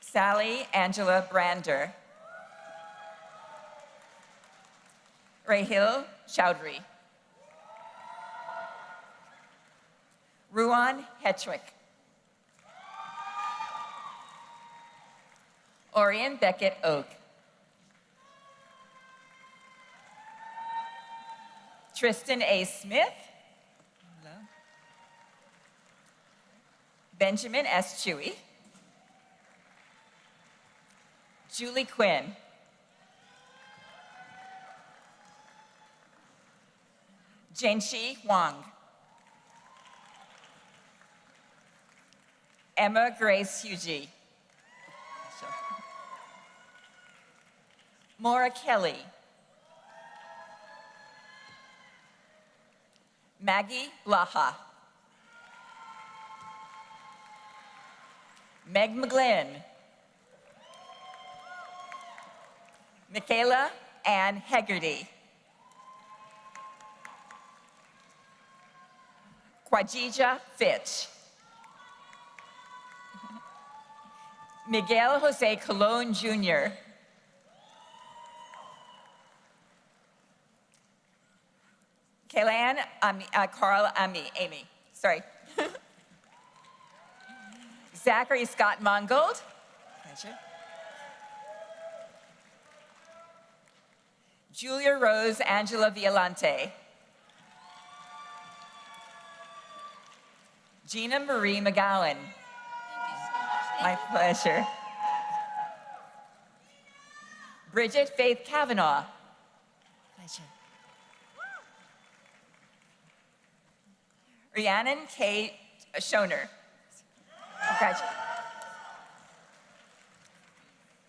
Speaker 10: Sally Angela Brander. Rahil Chowdhury. Ruan Hetchwick. Orion Beckett Oak. Tristan A. Smith. Hello. Benjamin S. Chewy. Julie Quinn. Jianxi Huang. Emma Grace Hugie. Maura Kelly. Maggie Blaha. Meg McGlynn. Michaela Ann Hegarty. Quajija Fitch. Miguel Jose Colon Jr. Kaylan Carl Amy, sorry. Zachary Scott Mongold. Pleasure. Julia Rose Angela Violante. Gina Marie McGowan. My pleasure. Bridget Faith Kavanaugh. Pleasure. Rhiannon K. Schoner. Congratulations.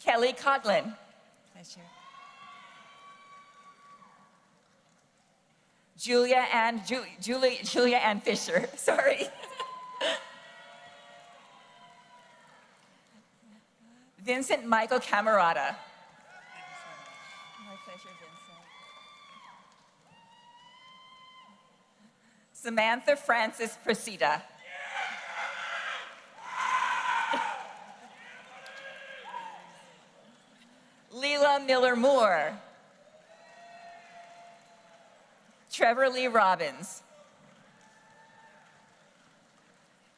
Speaker 10: Kelly Coughlin. Pleasure. Julia Ann Fisher, sorry. Vincent Michael Camerata. My pleasure, Vincent. Samantha Francis Presida. Leela Miller Moore. Trevor Lee Robbins.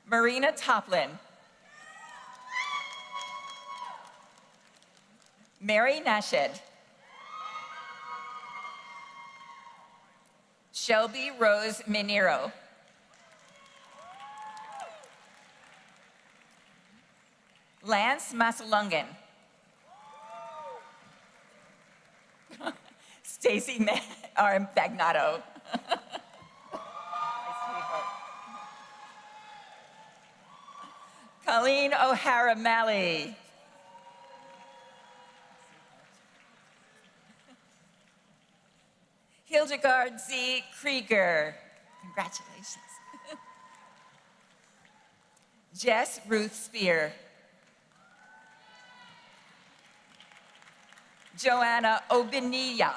Speaker 10: Marina Toplin. Mary Nashed. Shelby Rose Minero. Lance Masalungan. Stacy Bagnato. Colleen O'Hara Malley. Hildegard Z. Krieger. Congratulations. Jess Ruth Spear. Joanna Obinilla.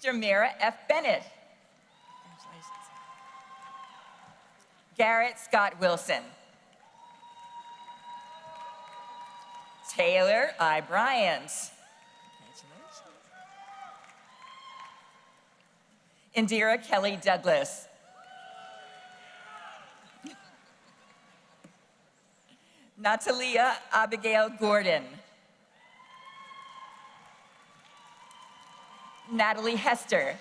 Speaker 10: Jamira F. Bennett. Garrett Scott Wilson. Taylor I. Bryant. Indira Kelly Douglas. Natalia Abigail Gordon. Natalie Hester.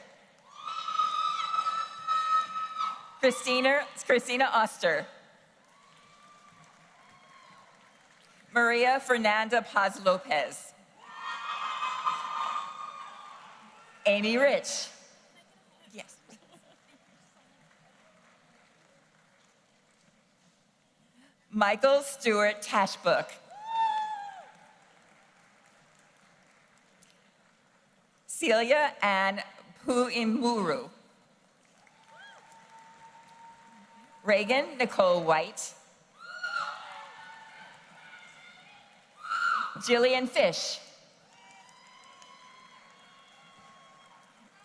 Speaker 10: Christina Oster. Maria Fernanda Paz Lopez. Amy Rich. Yes. Michael Stewart Tashbook. Celia Ann Puimuru. Reagan Nicole White. Jillian Fish.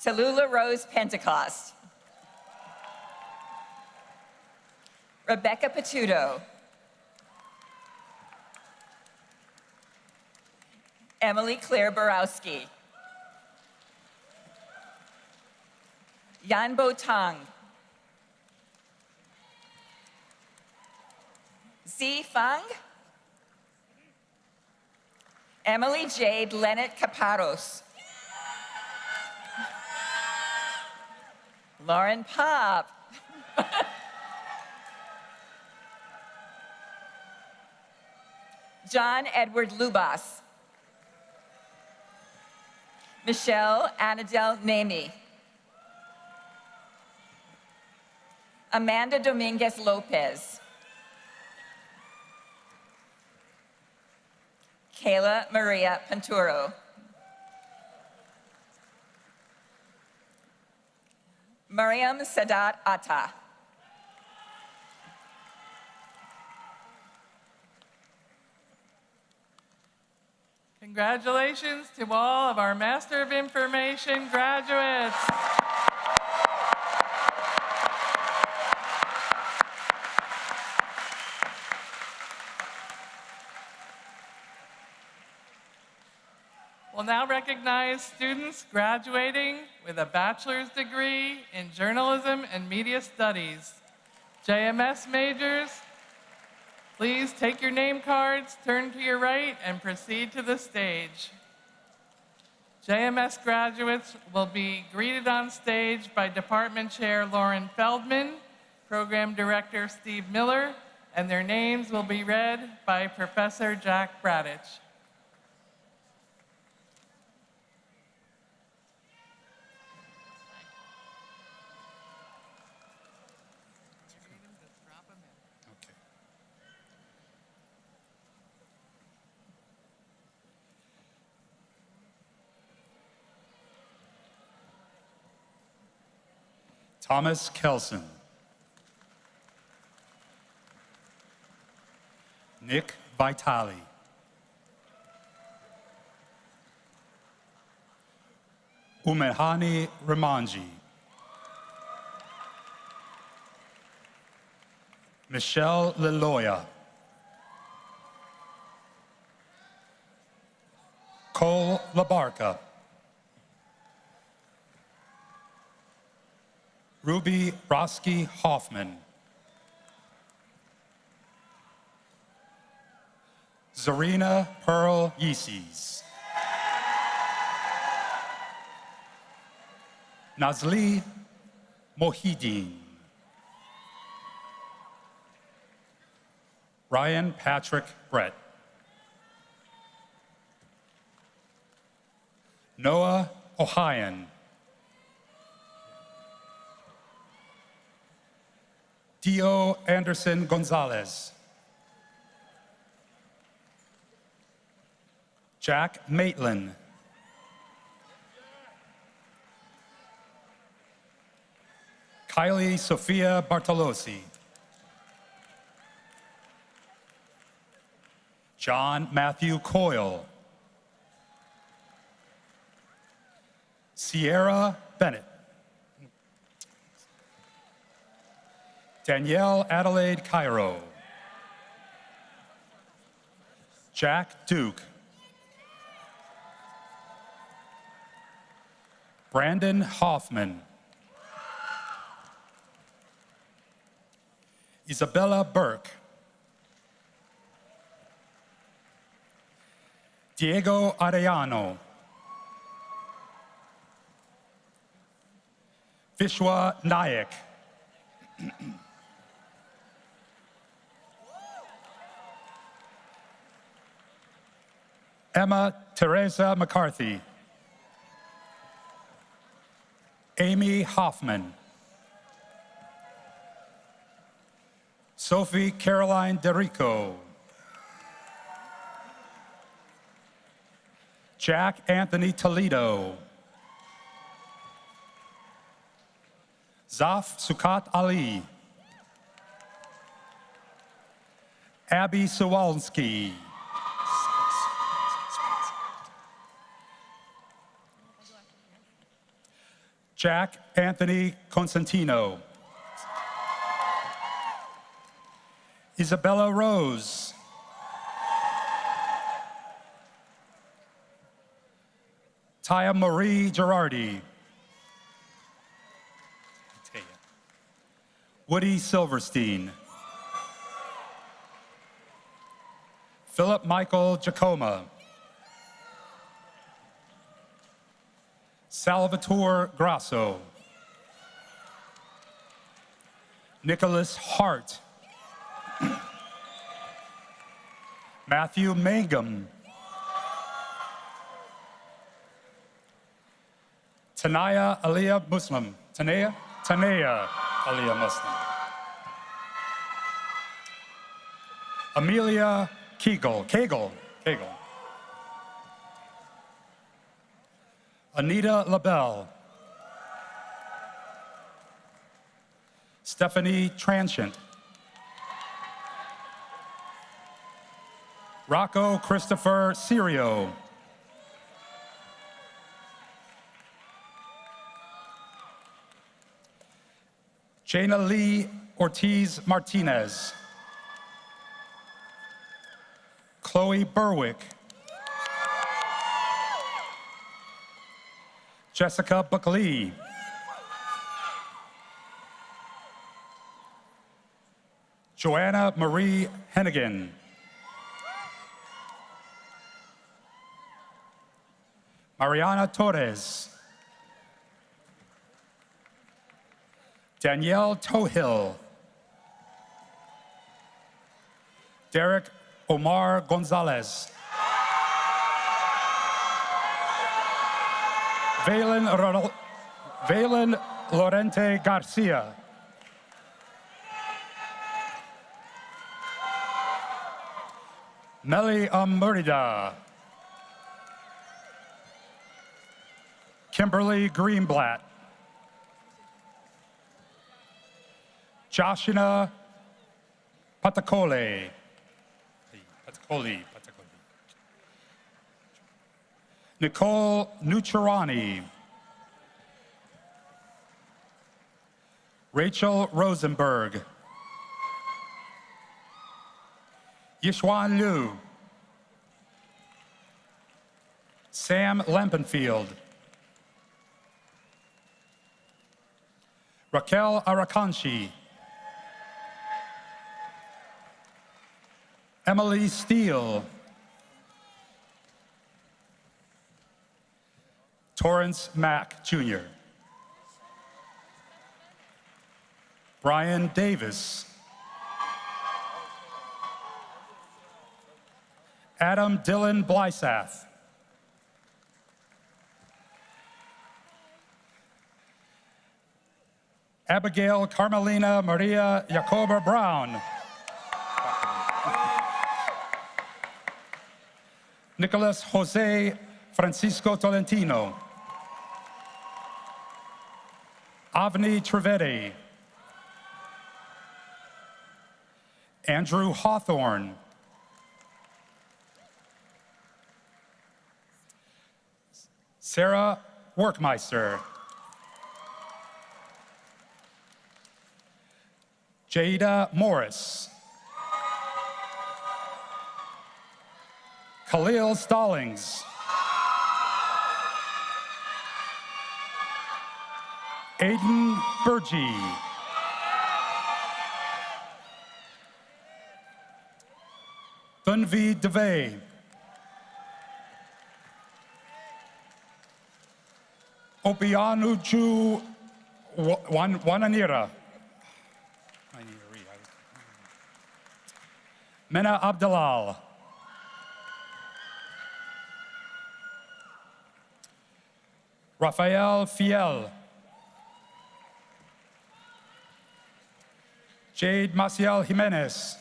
Speaker 10: Tallulah Rose Pentecost. Rebecca Patudo. Emily Claire Borowski. Yan Bo Tang. Zi Fang. Emily Jade Lennett Caparos. Lauren Pop. John Edward Lubas. Michelle Anadel Nemi. Amanda Dominguez Lopez. Kayla Maria Panturo. Mariam Sadat Atta.
Speaker 1: Congratulations to all of our Master of Information graduates. We'll now recognize students graduating with a bachelor's degree in journalism and media studies. JMS majors, please take your name cards, turn to your right, and proceed to the stage. JMS graduates will be greeted on stage by Department Chair Lauren Feldman, Program Director Steve Miller, and their names will be read by Professor Jack Bradich.
Speaker 11: Thomas Kelson. Nick Vitale. Umehani Ramanji. Michelle Leloya. Cole Labarca. Ruby Roski Hoffman. Zarina Pearl Yeeses. Nazli Mohideen. Ryan Patrick Brett. Noah Ohayan. Dio Anderson Gonzalez. Jack Maitland. Kylie Sophia Bartolosi. John Matthew Coyle. Sierra Bennett. Danielle Adelaide Cairo. Jack Duke. Brandon Hoffman. Isabella Burke. Diego Arellano. Vishwa Nayak. Emma Teresa McCarthy. Amy Hoffman. Sophie Caroline DeRico. Jack Anthony Toledo. Zaf Sukat Ali. Abby Sawalski. Jack Anthony Constantino. Isabella Rose. Taya Marie Girardi. Woody Silverstein. Philip Michael Giacomo. Salvatore Grasso. Nicholas Hart. Matthew Mangum. Tanaya Aliyah Muslim. Tanaya Aliyah Muslim. Amelia Kegel. Anita LaBelle. Stephanie Transient. Rocco Christopher Sirio. Jana Lee Ortiz Martinez. Chloe Berwick. Jessica Buckley. Joanna Marie Hennigan. Mariana Torres. Danielle Tohill. Derek Omar Gonzalez. Valen Lorente Garcia. Meli Amurida. Kimberly Greenblatt. Joshina Patacole. Nicole Nucciarani. Rachel Rosenberg. Yishwan Liu. Sam Lampenfield. Raquel Arakanshi. Emily Steele. Torrance Mack, Jr. Brian Davis. Adam Dylan Blysath. Abigail Carmelina Maria Jacoba Brown. Nicholas Jose Francisco Tolentino. Avni Trivedi. Andrew Hawthorne. Sarah Workmeister. Jada Morris. Khalil Stallings. Aiden Burgee. Dunvi DeVay. Obianuju Wananira. Mena Abdalal. Rafael Fiel. Jade Maciel Jimenez.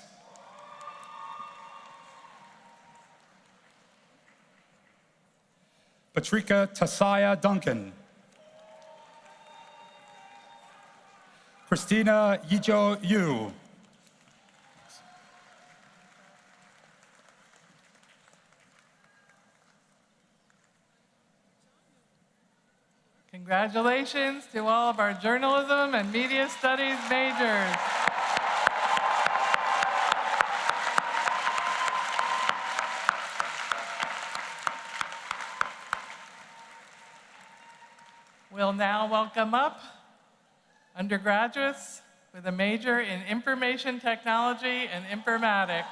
Speaker 11: Patrika Tasaya Duncan. Christina Yijo Yu.
Speaker 1: Congratulations to all of our journalism and media studies majors. We'll now welcome up undergraduates with a major in information technology and informatics.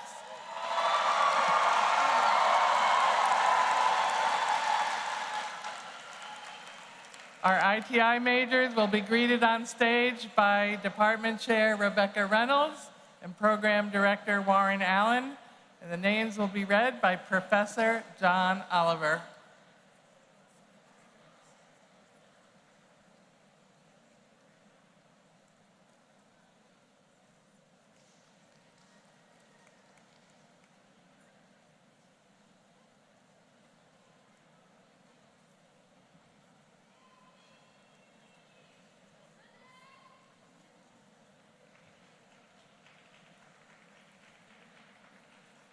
Speaker 1: Our ITI majors will be greeted on stage by Department Chair Rebecca Reynolds and Program Director Warren Allen, and the names will be read by Professor John Oliver.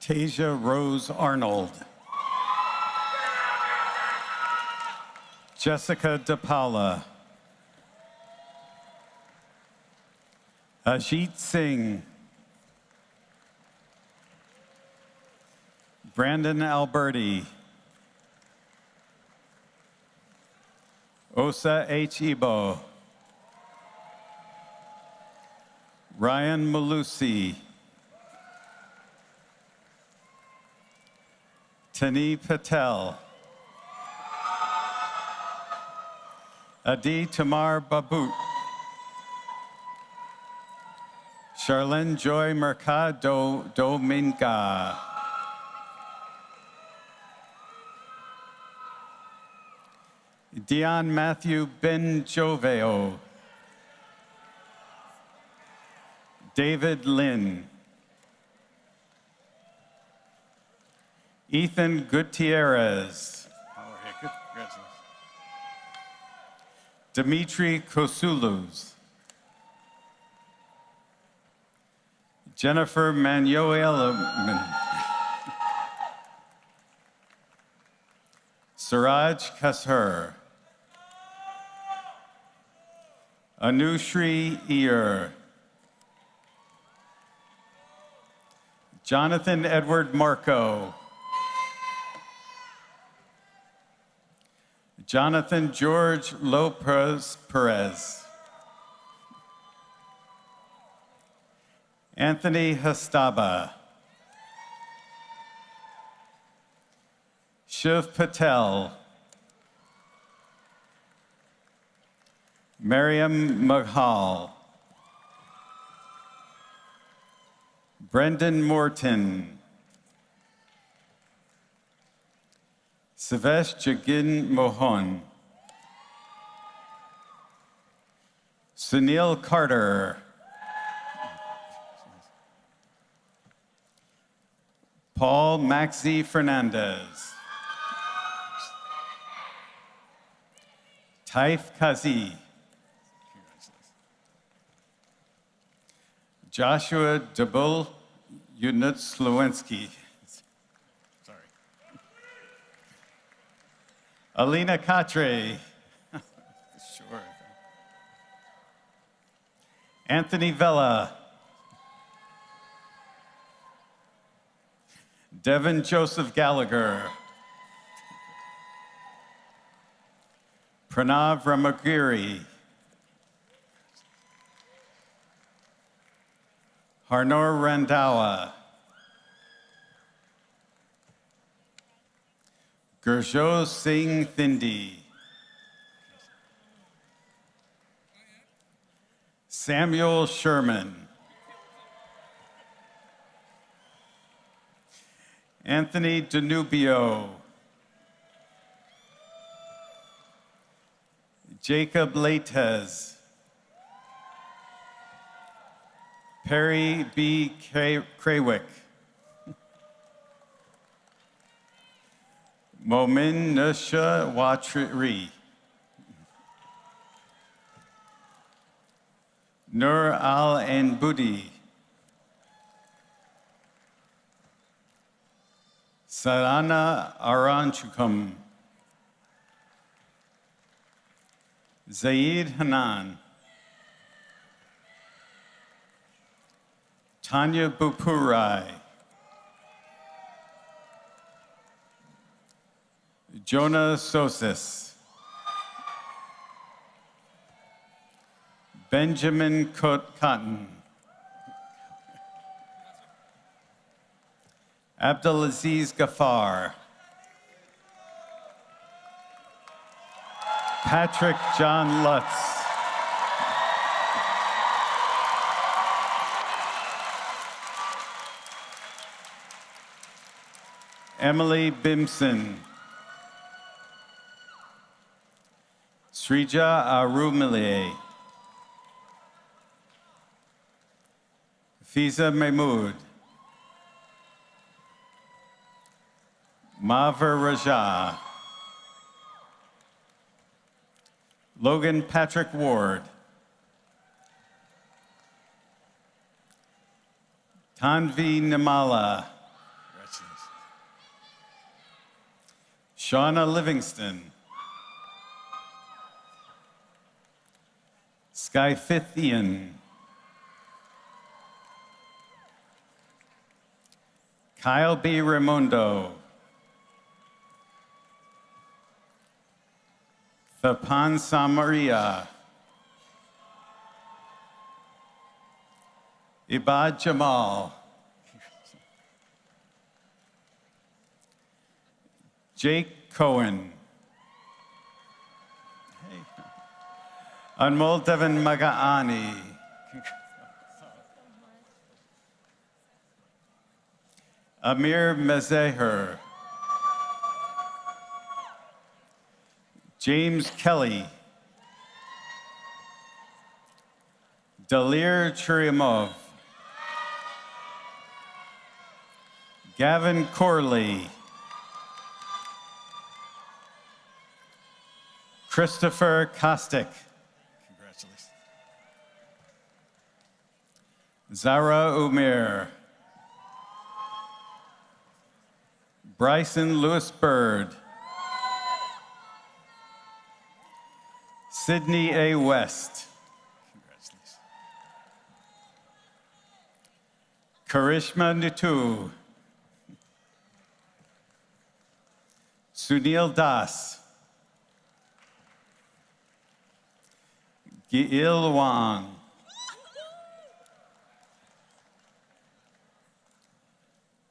Speaker 12: Tasia Rose Arnold. Jessica DePaula. Ajit Singh. Brandon Alberti. Osa H. Ibo. Ryan Malusi. Tani Patel. Adi Tamar Babut. Charlene Joy Mercado Dominga. Dion Matthew Benjoveo. David Lynn. Ethan Gutierrez. Dimitri Kosuluz. Jennifer Manuel. Siraj Kasher. Anushri Ear. Jonathan Edward Marco. Jonathan George Lopez Perez. Anthony Hastaba. Shiv Patel. Mariam Maghal. Brendan Morton. Savesh Jagin Mohan. Sunil Carter. Paul Maxi Fernandez. Taif Kazi. Joshua Debul Unit Slowensky. Alina Catre. Sure. Anthony Vella. Devin Joseph Gallagher. Pranav Ramagiri. Harnor Randawa. Gurjot Singh Thindi. Samuel Sherman. Anthony Danubio. Jacob Lates. Perry B. Krawick. Momin Nusha Watri. Nur Al Anbudi. Sarana Aronczyk. Zaid Hanan. Tanya Bupurai. Jonah Sosis. Benjamin Cotton. Abdulaziz Ghaffar. Patrick John Lutz. Emily Bimson. Srija Arumile. Fiza Mahmood. Maver Raja. Logan Patrick Ward. Tanvi Nimala. Shauna Livingston. Skyfithian. Kyle B. Raimondo. Thapan Samaria. Ibad Jamal. Jake Cohen. Hey. Anmol Devin Magaani. Amir Mezeher. James Kelly. Dalir Churyumov. Gavin Corley. Christopher Kostic. Congratulations. Zara Umir. Bryson Lewis Bird. Sydney A. West. Congratulations. Karishma Nitu. Sunil Das. Giil Wang.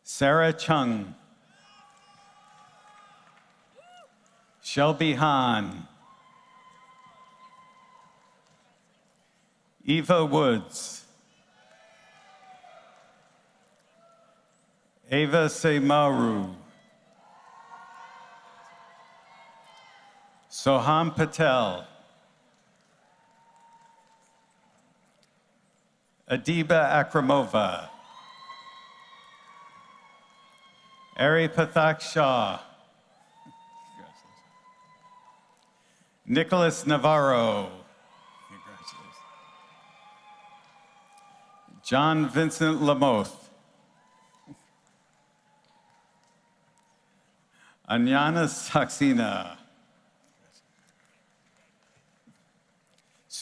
Speaker 12: Sarah Chung. Shelby Han. Eva Woods. Ava Semaru. Soham Patel. Adiba Akramova. Ari Pathak Shah. Nicholas Navarro. Congratulations. John Vincent Lamoth. Anyana Saxena.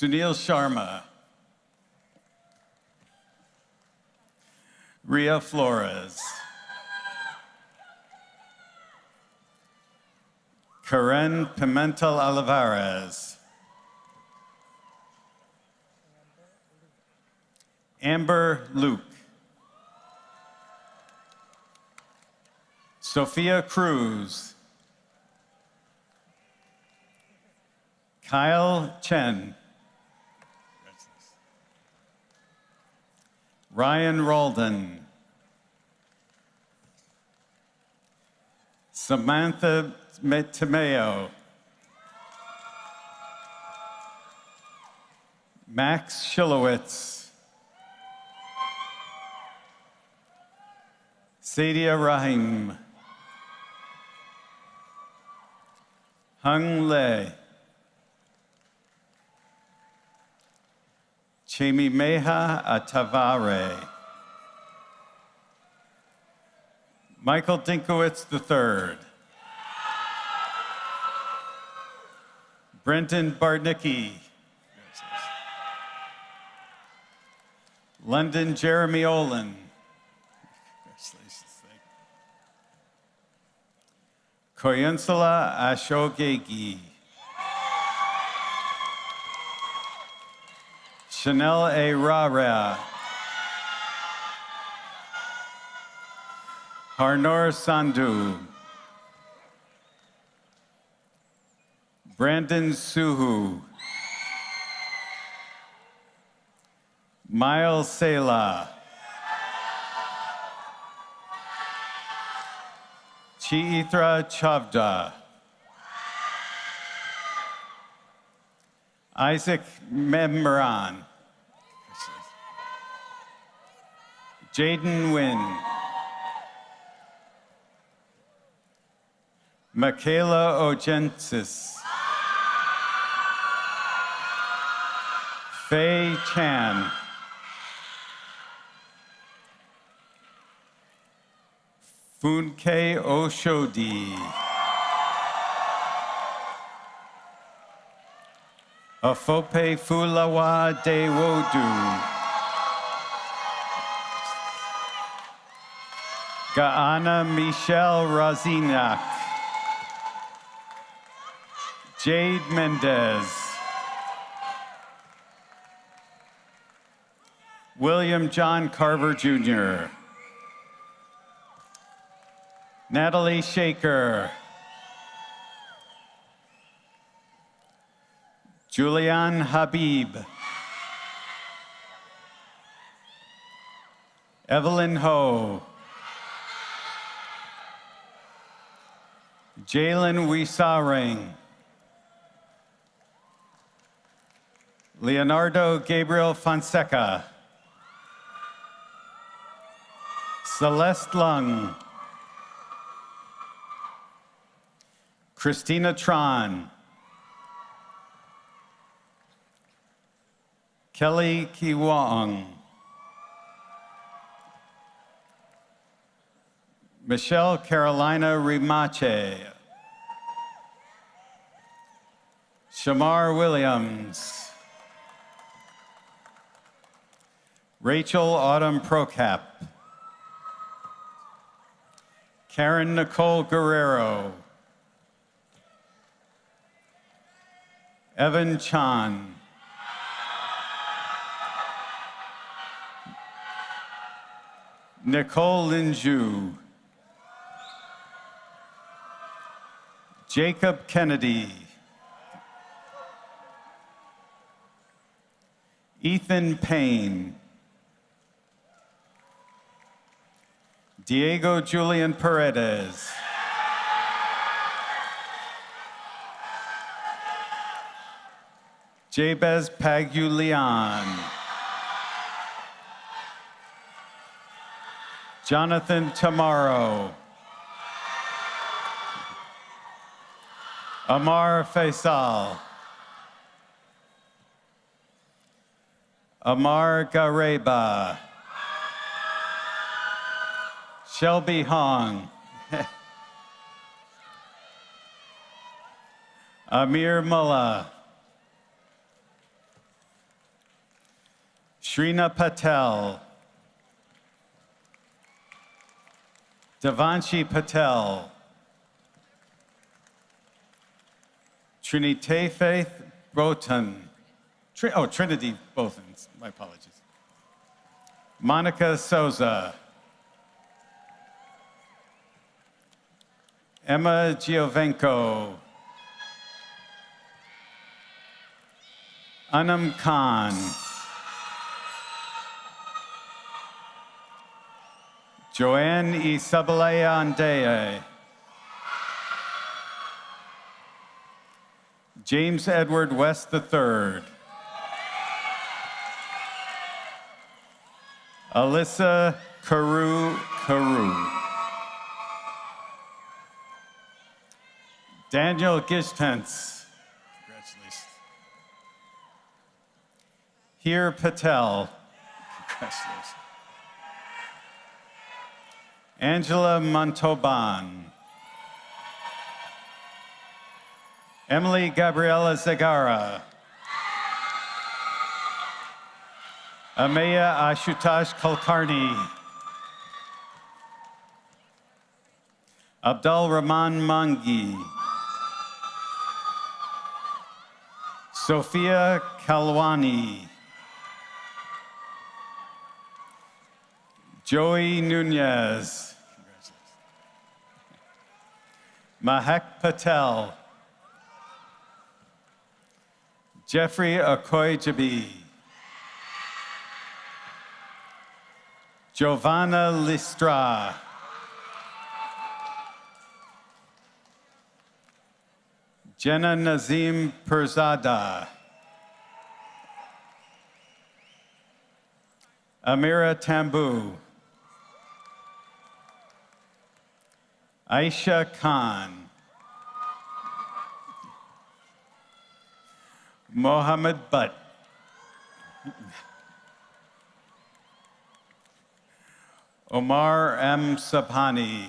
Speaker 12: Sunil Sharma. Ria Flores. Karen Pimentel Olivares. Amber Luke. Sophia Cruz. Kyle Chen. Ryan Roldan. Samantha Tomeo. Max Shilowitz. Sadia Rahim. Hung Le. Chemimeha Atavare. Michael Dinkowitz III. Brenton Barnicki. London Jeremy Olin. Koyunsula Ashogegi. Chanel A. Rara. Harnor Sandhu. Brandon Suhu. Miles Sela. Chiitra Chavda. Isaac Memran. Jaden Wynn. Michaela Ogensis. Faye Chan. Funke Oshodi. Afope Fulawa Dewodu. Gaana Michelle Razinak. Jade Mendez. William John Carver Jr. Natalie Shaker. Julian Habib. Evelyn Ho. Jalen Wisareng. Leonardo Gabriel Fonseca. Celeste Lung. Christina Tron. Kelly Kiwang. Michelle Carolina Rimache. Shamar Williams. Rachel Autumn Procap. Karen Nicole Guerrero. Evan Chan. Nicole Linju. Jacob Kennedy. Ethan Payne. Diego Julian Paredes. Jabez Pagulian. Jonathan Tamaro. Amar Faisal. Amar Gareba. Shelby Hong. Amir Mullah. Shrina Patel. Devanshi Patel. Trinité Faith Botan. Trinity Bothans, my apologies. Monica Souza. Emma Giovenco. Anam Khan. Joanne Isabella Andeye. James Edward West III. Alyssa Carew. Daniel Gishtens. Congratulations. Heer Patel. Congratulations. Angela Montoban. Emily Gabriela Zagara. Ameya Ashutash Kulkarni. Abdul Rahman Mangi. Sophia Kalwani. Joey Nunez. Mahek Patel. Jeffrey Okoye-Jabi. Giovanna Listra. Jenna Nazim Perzada. Amira Tambu. Aisha Khan. Mohammed Butt. Omar M. Sabhani.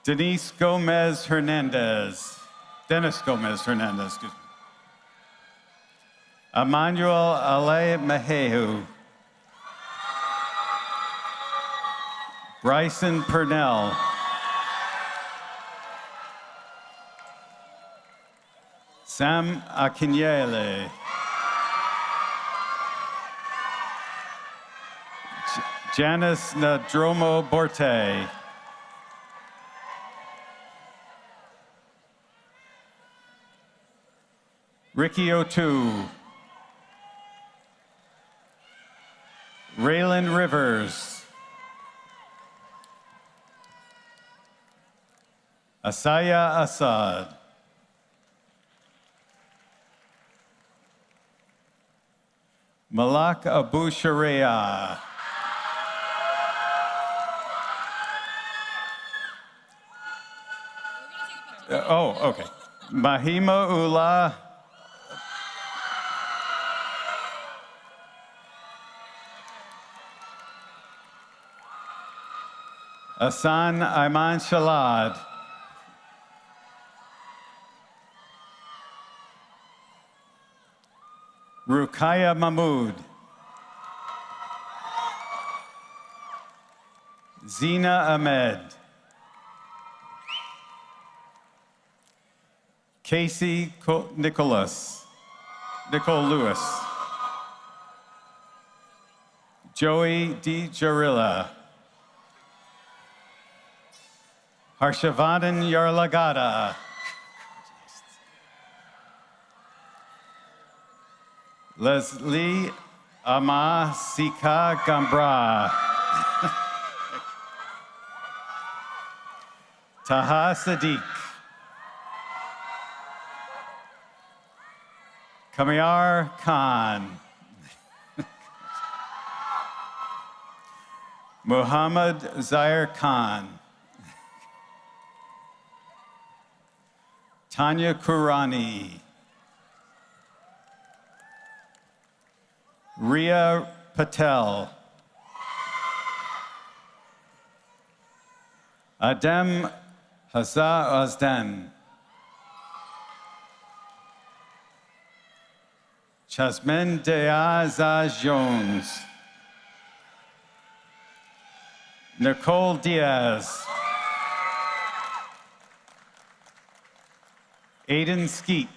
Speaker 12: Dennis Gomez Hernandez. Excuse me. Emmanuel Ale Mahehu. Bryson Purnell. Sam Akinyele. Janice Nadromo Borte. Ricky O'Toole. Raylan Rivers. Asaya Assad. Malak Abu Sharia. Okay. Mahima Ullah. Asan Ayman Shalad. Rukaya Mahmood. Zina Ahmed. Casey Nicole Lewis. Joey D. Jarilla. Harshavanan Yarlagada. Leslie Ama Sika Gambra. Taha Sadiq. Kamiyar Khan. Muhammad Zaire Khan. Tanya Kurani. Ria Patel. Adem Hazza Azdan. Chasmen Deaza Jones. Nicole Diaz. Aiden Skeet.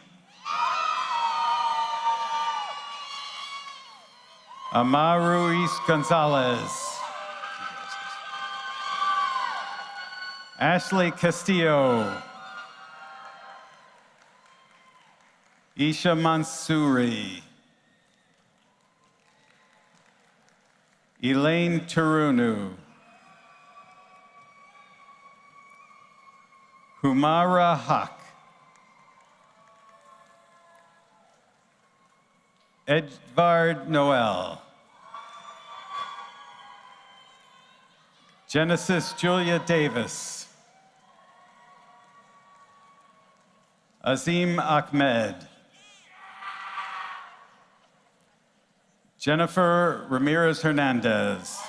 Speaker 12: Amaru Ruiz Gonzalez. Ashley Castillo. Isha Mansouri. Elaine Turunu. Humara Haq. Edvard Noel. Genesis Julia Davis. Azim Ahmed. Jennifer Ramirez Hernandez.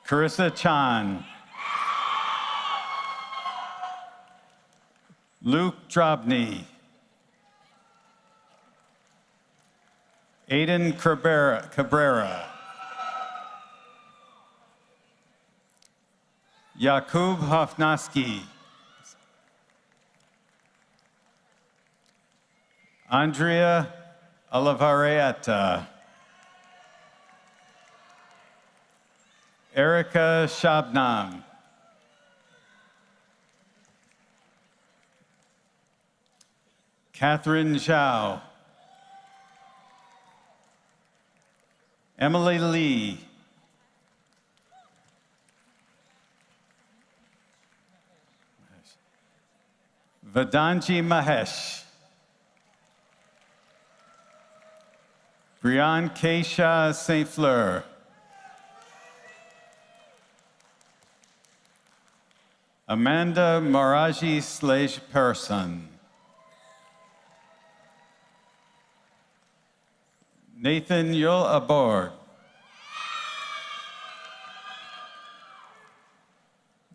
Speaker 12: Carissa Chan. Luke Drobny. Aiden Cabrera. Jakub Hofnaski. Andrea Olivareta. Erica Shabnam. Catherine Zhao. Emily Lee. Vedanji Mahesh. Brian Keisha St. Fleur. Amanda Maraji Slage-Persson. Nathan Yul Abord.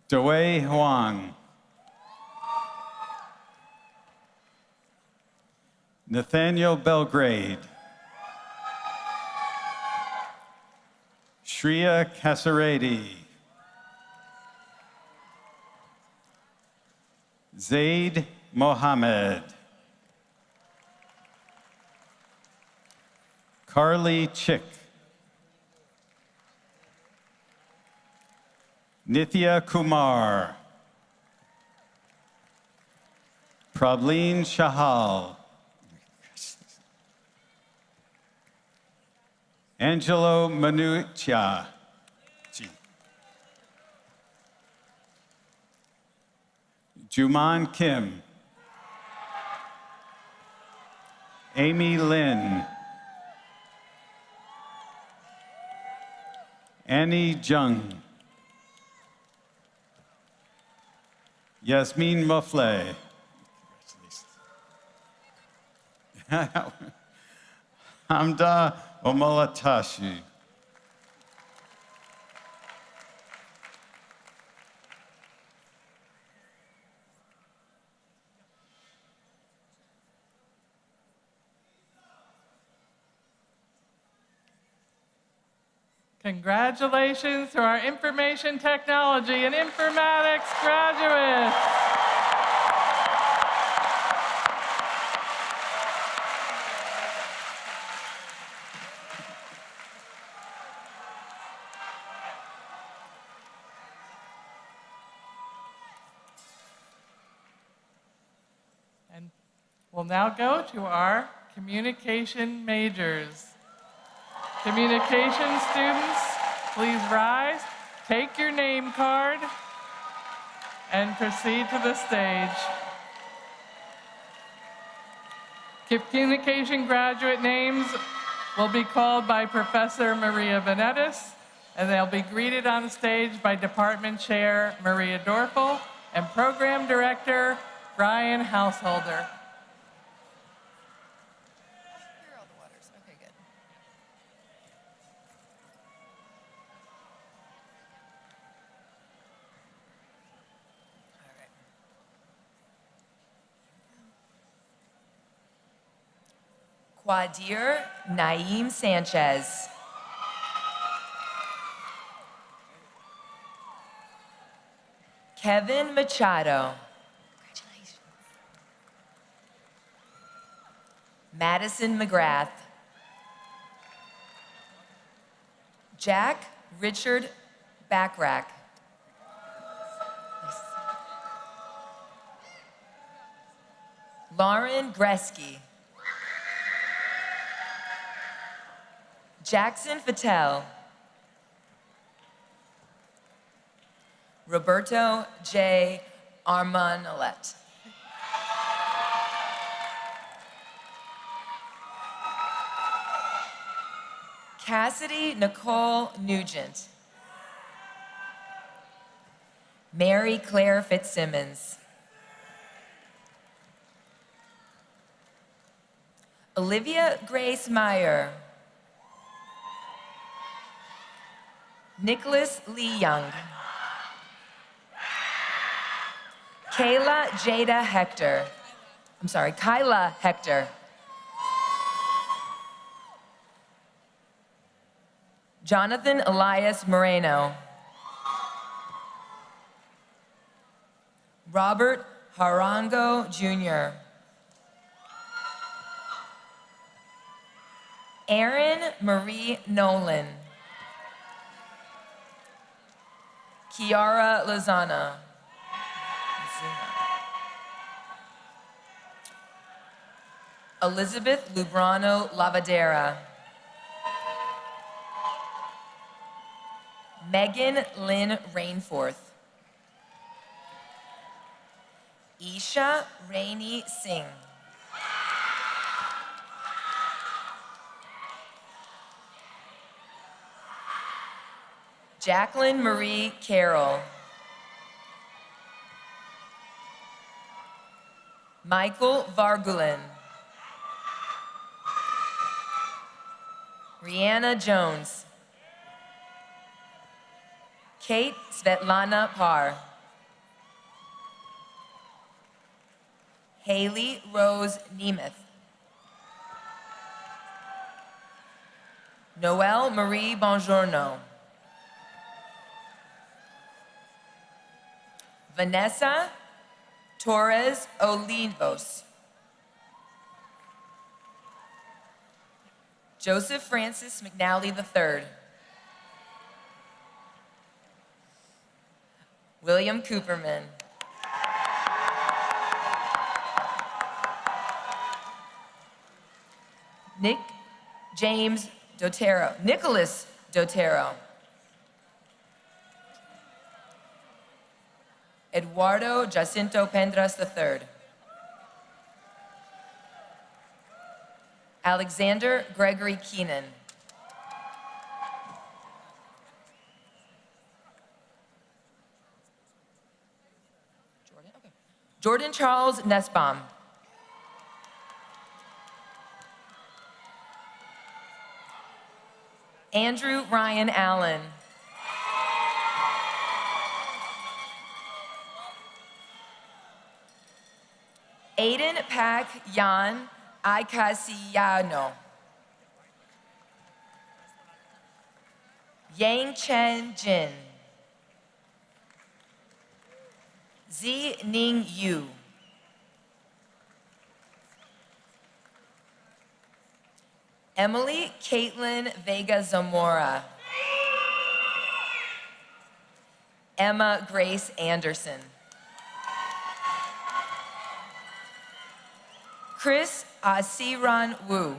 Speaker 12: Dewey Huang. Nathaniel Belgrade. Shreya Kasaredi. Zaid Mohammed. Carly Chick. Nithya Kumar. Prableen Shahal. Angelo Manuccia. Juman Kim. Amy Lin. Annie Jung. Yasmin Mufle. Hamda Omalatashi.
Speaker 1: Congratulations to our information technology and informatics graduates. And we'll now go to our communication majors. Communication students, please rise, take your name card, and proceed to the stage. Communication graduate names will be called by Professor Maria Venetis, and they'll be greeted on stage by Department Chair Maria Dorfel and Program Director Brian Householder.
Speaker 13: Quadir Naim Sanchez. Kevin Machado. Congratulations. Madison McGrath. Jack Richard Backrack. Lauren Gresky. Jackson Patel. Roberto J. Armanolet. Cassidy Nicole Nugent. Mary Claire Fitzsimmons. Olivia Grace Meyer. Nicholas Lee Young. Kyla Hector. Jonathan Elias Moreno. Robert Harango Jr. Erin Marie Nolan. Kiara Lozana. Elizabeth Lubrano Lavadera. Megan Lynn Rainforth. Isha Rainey Singh. Jacqueline Marie Carroll. Michael Vargulin. Rihanna Jones. Kate Svetlana Parr. Haley Rose Nemeth. Noelle Marie Bongiorno. Vanessa Torres Olivos. Joseph Francis McNally III. William Cooperman. Nicholas Dotero. Eduardo Jacinto Pendras III. Alexander Gregory Keenan. Jordan Charles Nussbaum. Andrew Ryan Allen. Aiden Pak Yan Icasiano. Yang Chen Jin. Zi Ning Yu. Emily Caitlin Vega Zamora. Emma Grace Anderson. Chris Asiran Wu.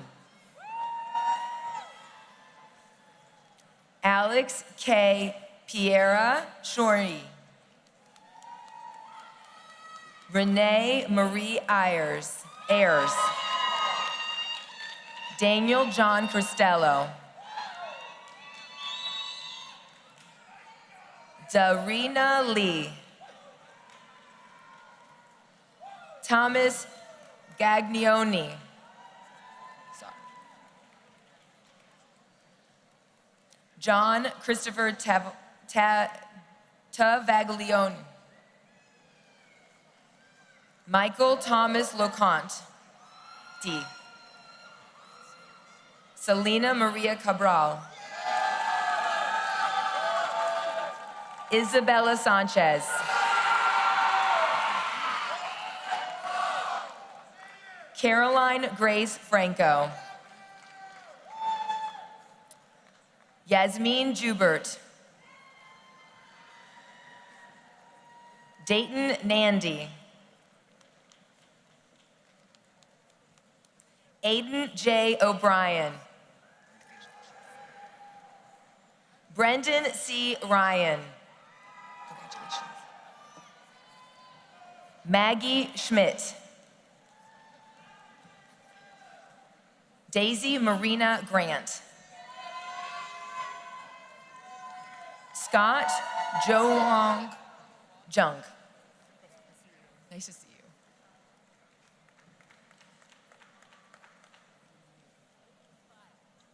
Speaker 13: Alex K. Piera Shorey. Renee Marie Ayers. Daniel John Cristello. Darina Lee. Thomas Gaglioni. John Christopher Tavaglione. Michael Thomas Locant. D. Selena Maria Cabral. Isabella Sanchez. Caroline Grace Franco. Yasmin Jubert. Dayton Nandy. Aiden J. O'Brien. Brendan C. Ryan. Maggie Schmidt. Daisy Marina Grant. Scott Joong Jung. Nice to see you.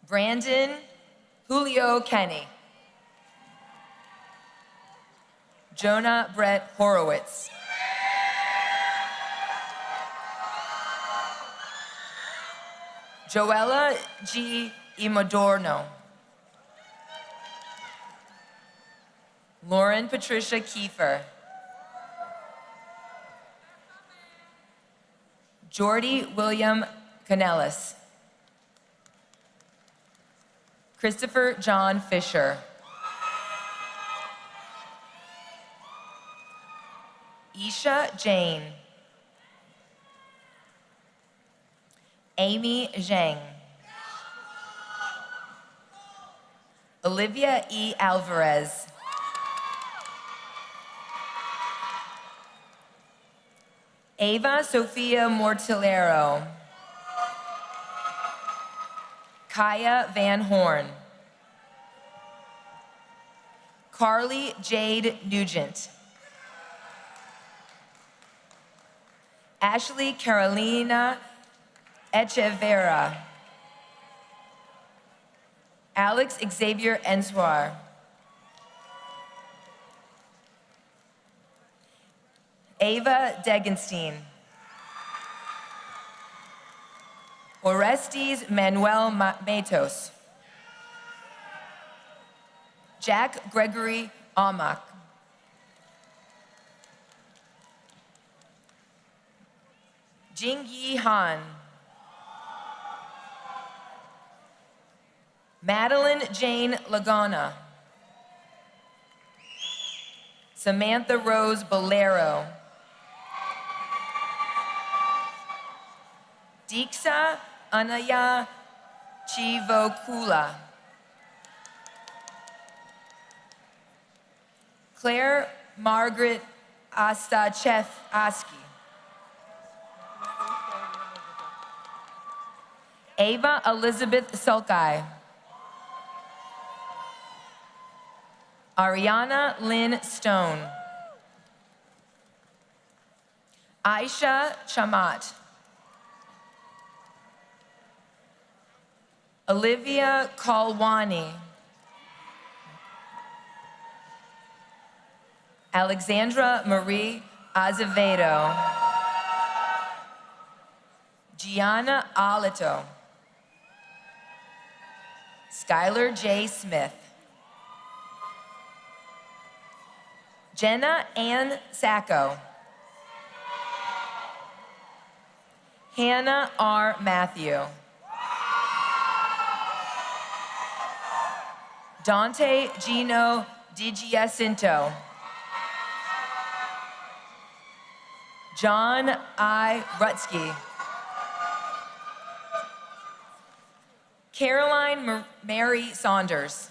Speaker 13: Brandon Julio Kenny. Jonah Brett Horowitz. Joella G. Imodorno. Lauren Patricia Kiefer. Jordy William Canellis. Christopher John Fisher. Isha Jane. Amy Zhang. Olivia E. Alvarez. Ava Sofia Mortillero. Kaya Van Horn. Carly Jade Nugent. Ashley Carolina Echeverra. Alex Xavier Enswar. Ava Degenstein. Orestes Manuel Matos. Jack Gregory Alma. Jingyi Han. Madeline Jane Lagana. Samantha Rose Bolero. Diksha Anaya Chivokula. Claire Margaret Astachev Aski. Ava Elizabeth Sulkai. Ariana Lynn Stone. Aisha Chamat. Olivia Kalwani. Alexandra Marie Azevedo. Gianna Alito. Skylar J. Smith. Jenna Ann Sacco. Hannah R. Matthew. Dante Gino DiGiacinto. John I. Rutsky. Caroline Mary Saunders.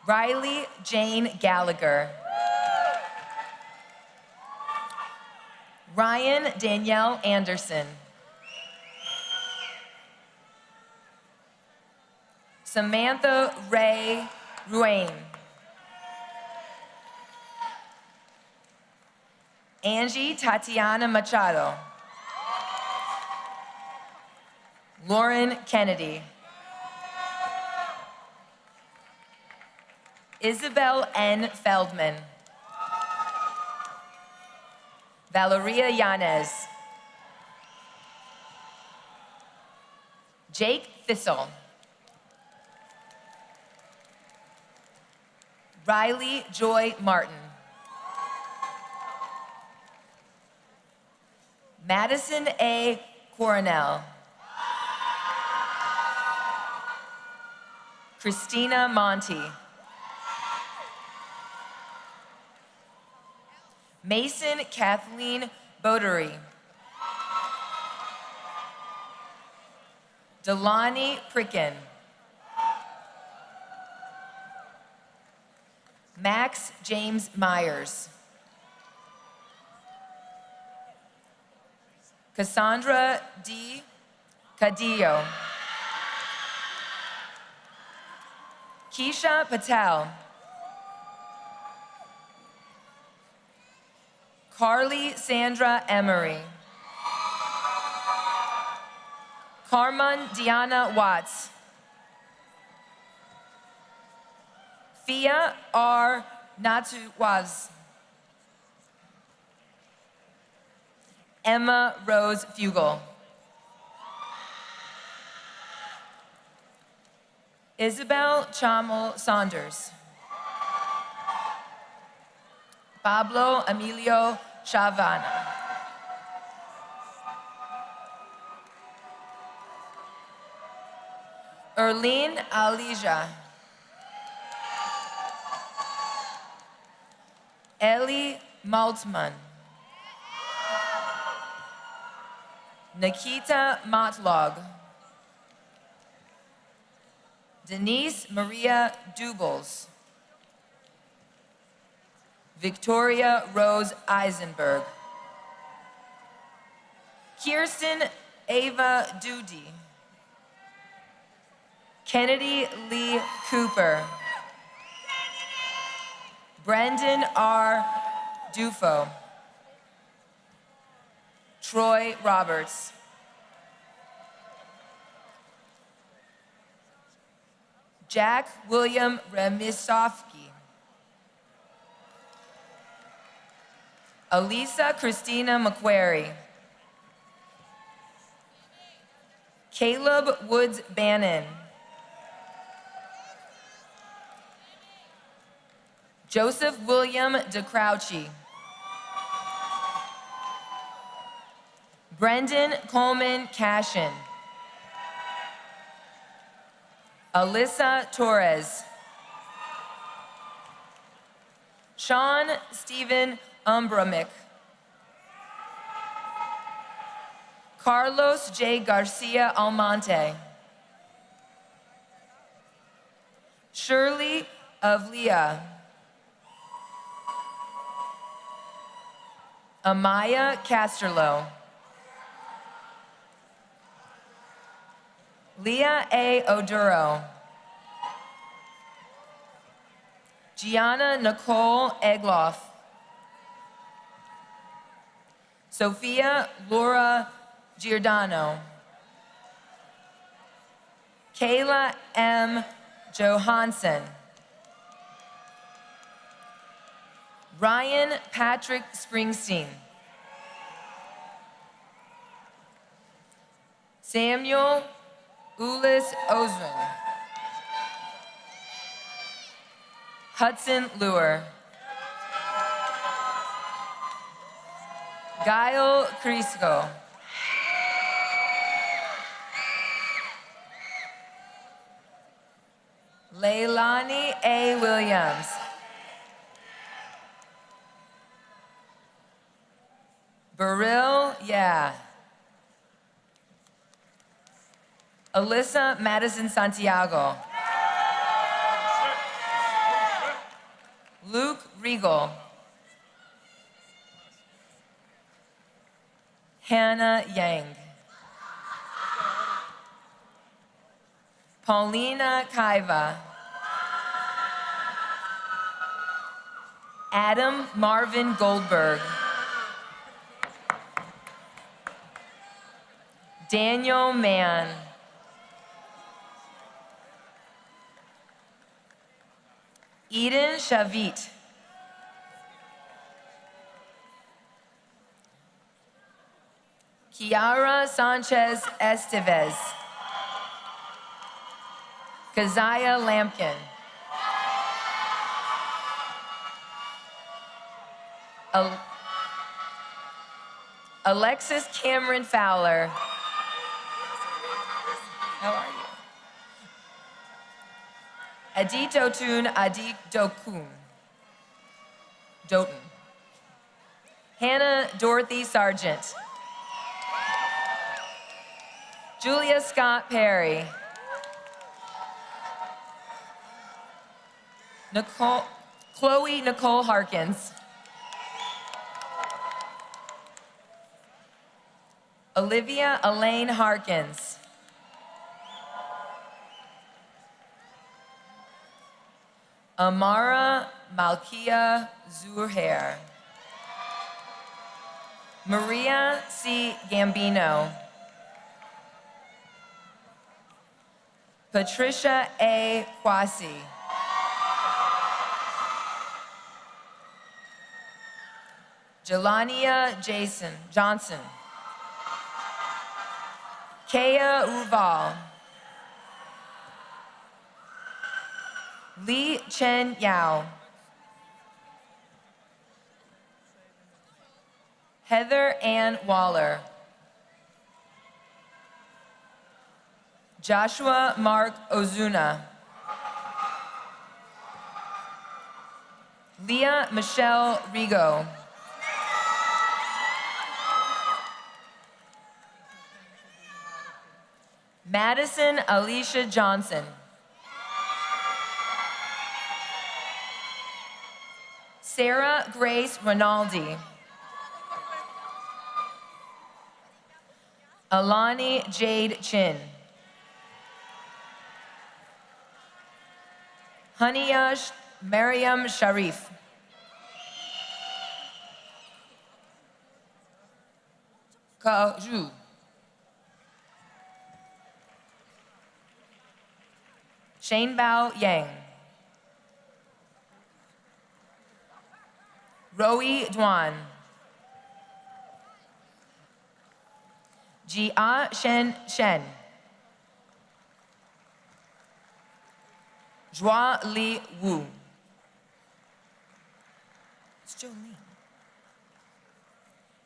Speaker 13: Riley Jane Gallagher. Ryan Danielle Anderson. Samantha Ray Ruane. Angie Tatiana Machado. Lauren Kennedy. Isabel N. Feldman. Valeria Yanez. Jake Thistle. Riley Joy Martin. Madison A. Coronel. Christina Monty. Mason Kathleen Bodery. Delani Pricken. Max James Myers. Cassandra D. Cadillo. Keisha Patel. Carly Sandra Emery. Carmen Diana Watts. Fia R. Natuwaz. Emma Rose Fugel. Isabel Chamel Saunders. Pablo Emilio Chavana. Erlene Alija. Ellie Maltman. Nikita Motlog. Denise Maria Dubles. Victoria Rose Eisenberg. Kirsten Ava Doody. Kennedy Lee Cooper. Brendan R. Dufo. Troy Roberts. Jack William Remisovsky. Elisa Christina McQuarrie. Caleb Woods Bannon. Joseph William DeCrouchy. Brendan Coleman Cashin. Alyssa Torres. Sean Stephen Umbramick. Carlos J. Garcia Almonte. Shirley Avlia. Amaya Casterlo. Leah A. Oduro. Gianna Nicole Egloff. Sophia Laura Giordano. Kayla M. Johansson. Ryan Patrick Springsteen. Samuel Ulis Ozrin. Hudson Lure. Gail Crisco. Leilani A. Williams. Beryl, yeah. Alyssa Madison Santiago. Luke Regal. Hannah Yang. Paulina Kaiva. Adam Marvin Goldberg. Daniel Mann. Eden Shavit. Kiara Sanchez Estevez. Keziah Lampkin. Alexis Cameron Fowler. How are you? Aditotun Aditokun. Doten. Hannah Dorothy Sargent. Julia Scott Perry. Chloe Nicole Harkins. Olivia Elaine Harkins. Amara Malkia Zurhair. Maria C. Gambino. Patricia A. Kwasi. Jelania Johnson. Kea Ruval. Lee Chen Yao. Heather Ann Waller. Joshua Mark Ozuna. Leah Michelle Rigo. Madison Alicia Johnson. Sarah Grace Rinaldi. Alani Jade Chin. Haniya Mariam Sharif. Kaju. Shane Bao Yang. Roi Duan. Jia Shen. Zhua Li Wu. It's Jolene.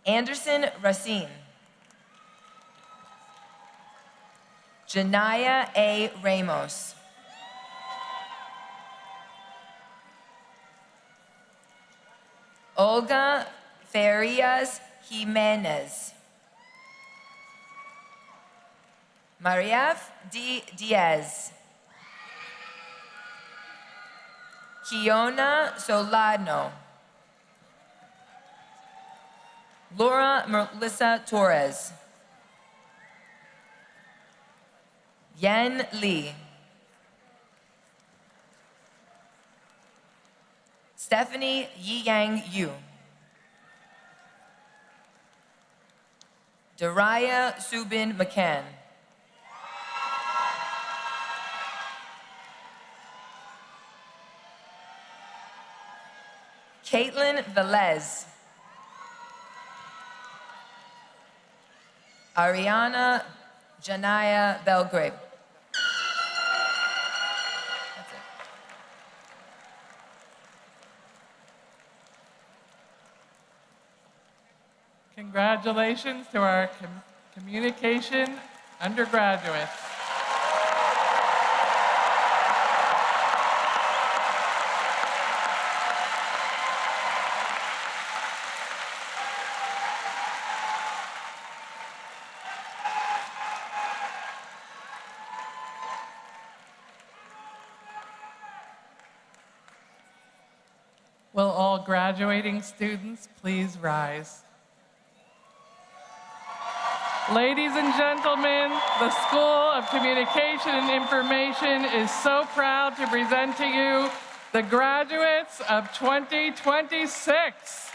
Speaker 13: Anderson Racine. Janaya A. Ramos. Olga Farias Jimenez. Mariaf D. Diaz. Kiona Solano. Laura Melissa Torres. Yan Lee. Stephanie Yi-Yang Yu. Daria Subin McCann. Caitlin Velez. Ariana Janaya Belgrave. That's it.
Speaker 1: Congratulations to our communication undergraduates. Will all graduating students please rise? Ladies and gentlemen, the School of Communication and Information is so proud to present to you the graduates of 2026.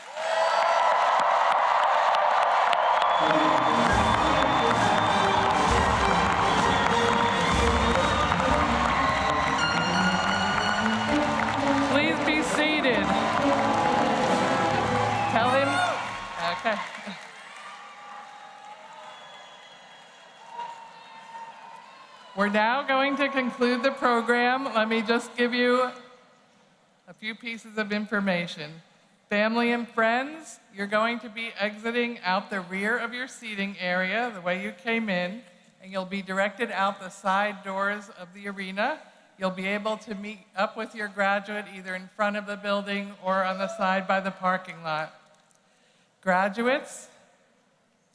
Speaker 1: Please be seated. Tell him, okay. We're now going to conclude the program. Let me just give you a few pieces of information. Family and friends, you're going to be exiting out the rear of your seating area, the way you came in, and you'll be directed out the side doors of the arena. You'll be able to meet up with your graduate either in front of the building or on the side by the parking lot. Graduates,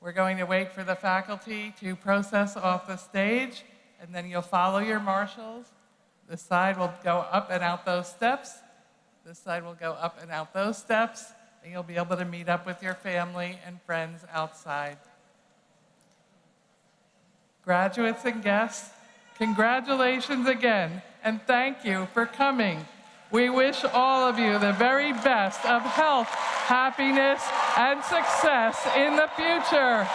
Speaker 1: we're going to wait for the faculty to process off the stage, and then you'll follow your marshals. This side will go up and out those steps. This side will go up and out those steps, and you'll be able to meet up with your family and friends outside. Graduates and guests, congratulations again, and thank you for coming. We wish all of you the very best of health, happiness, and success in the future.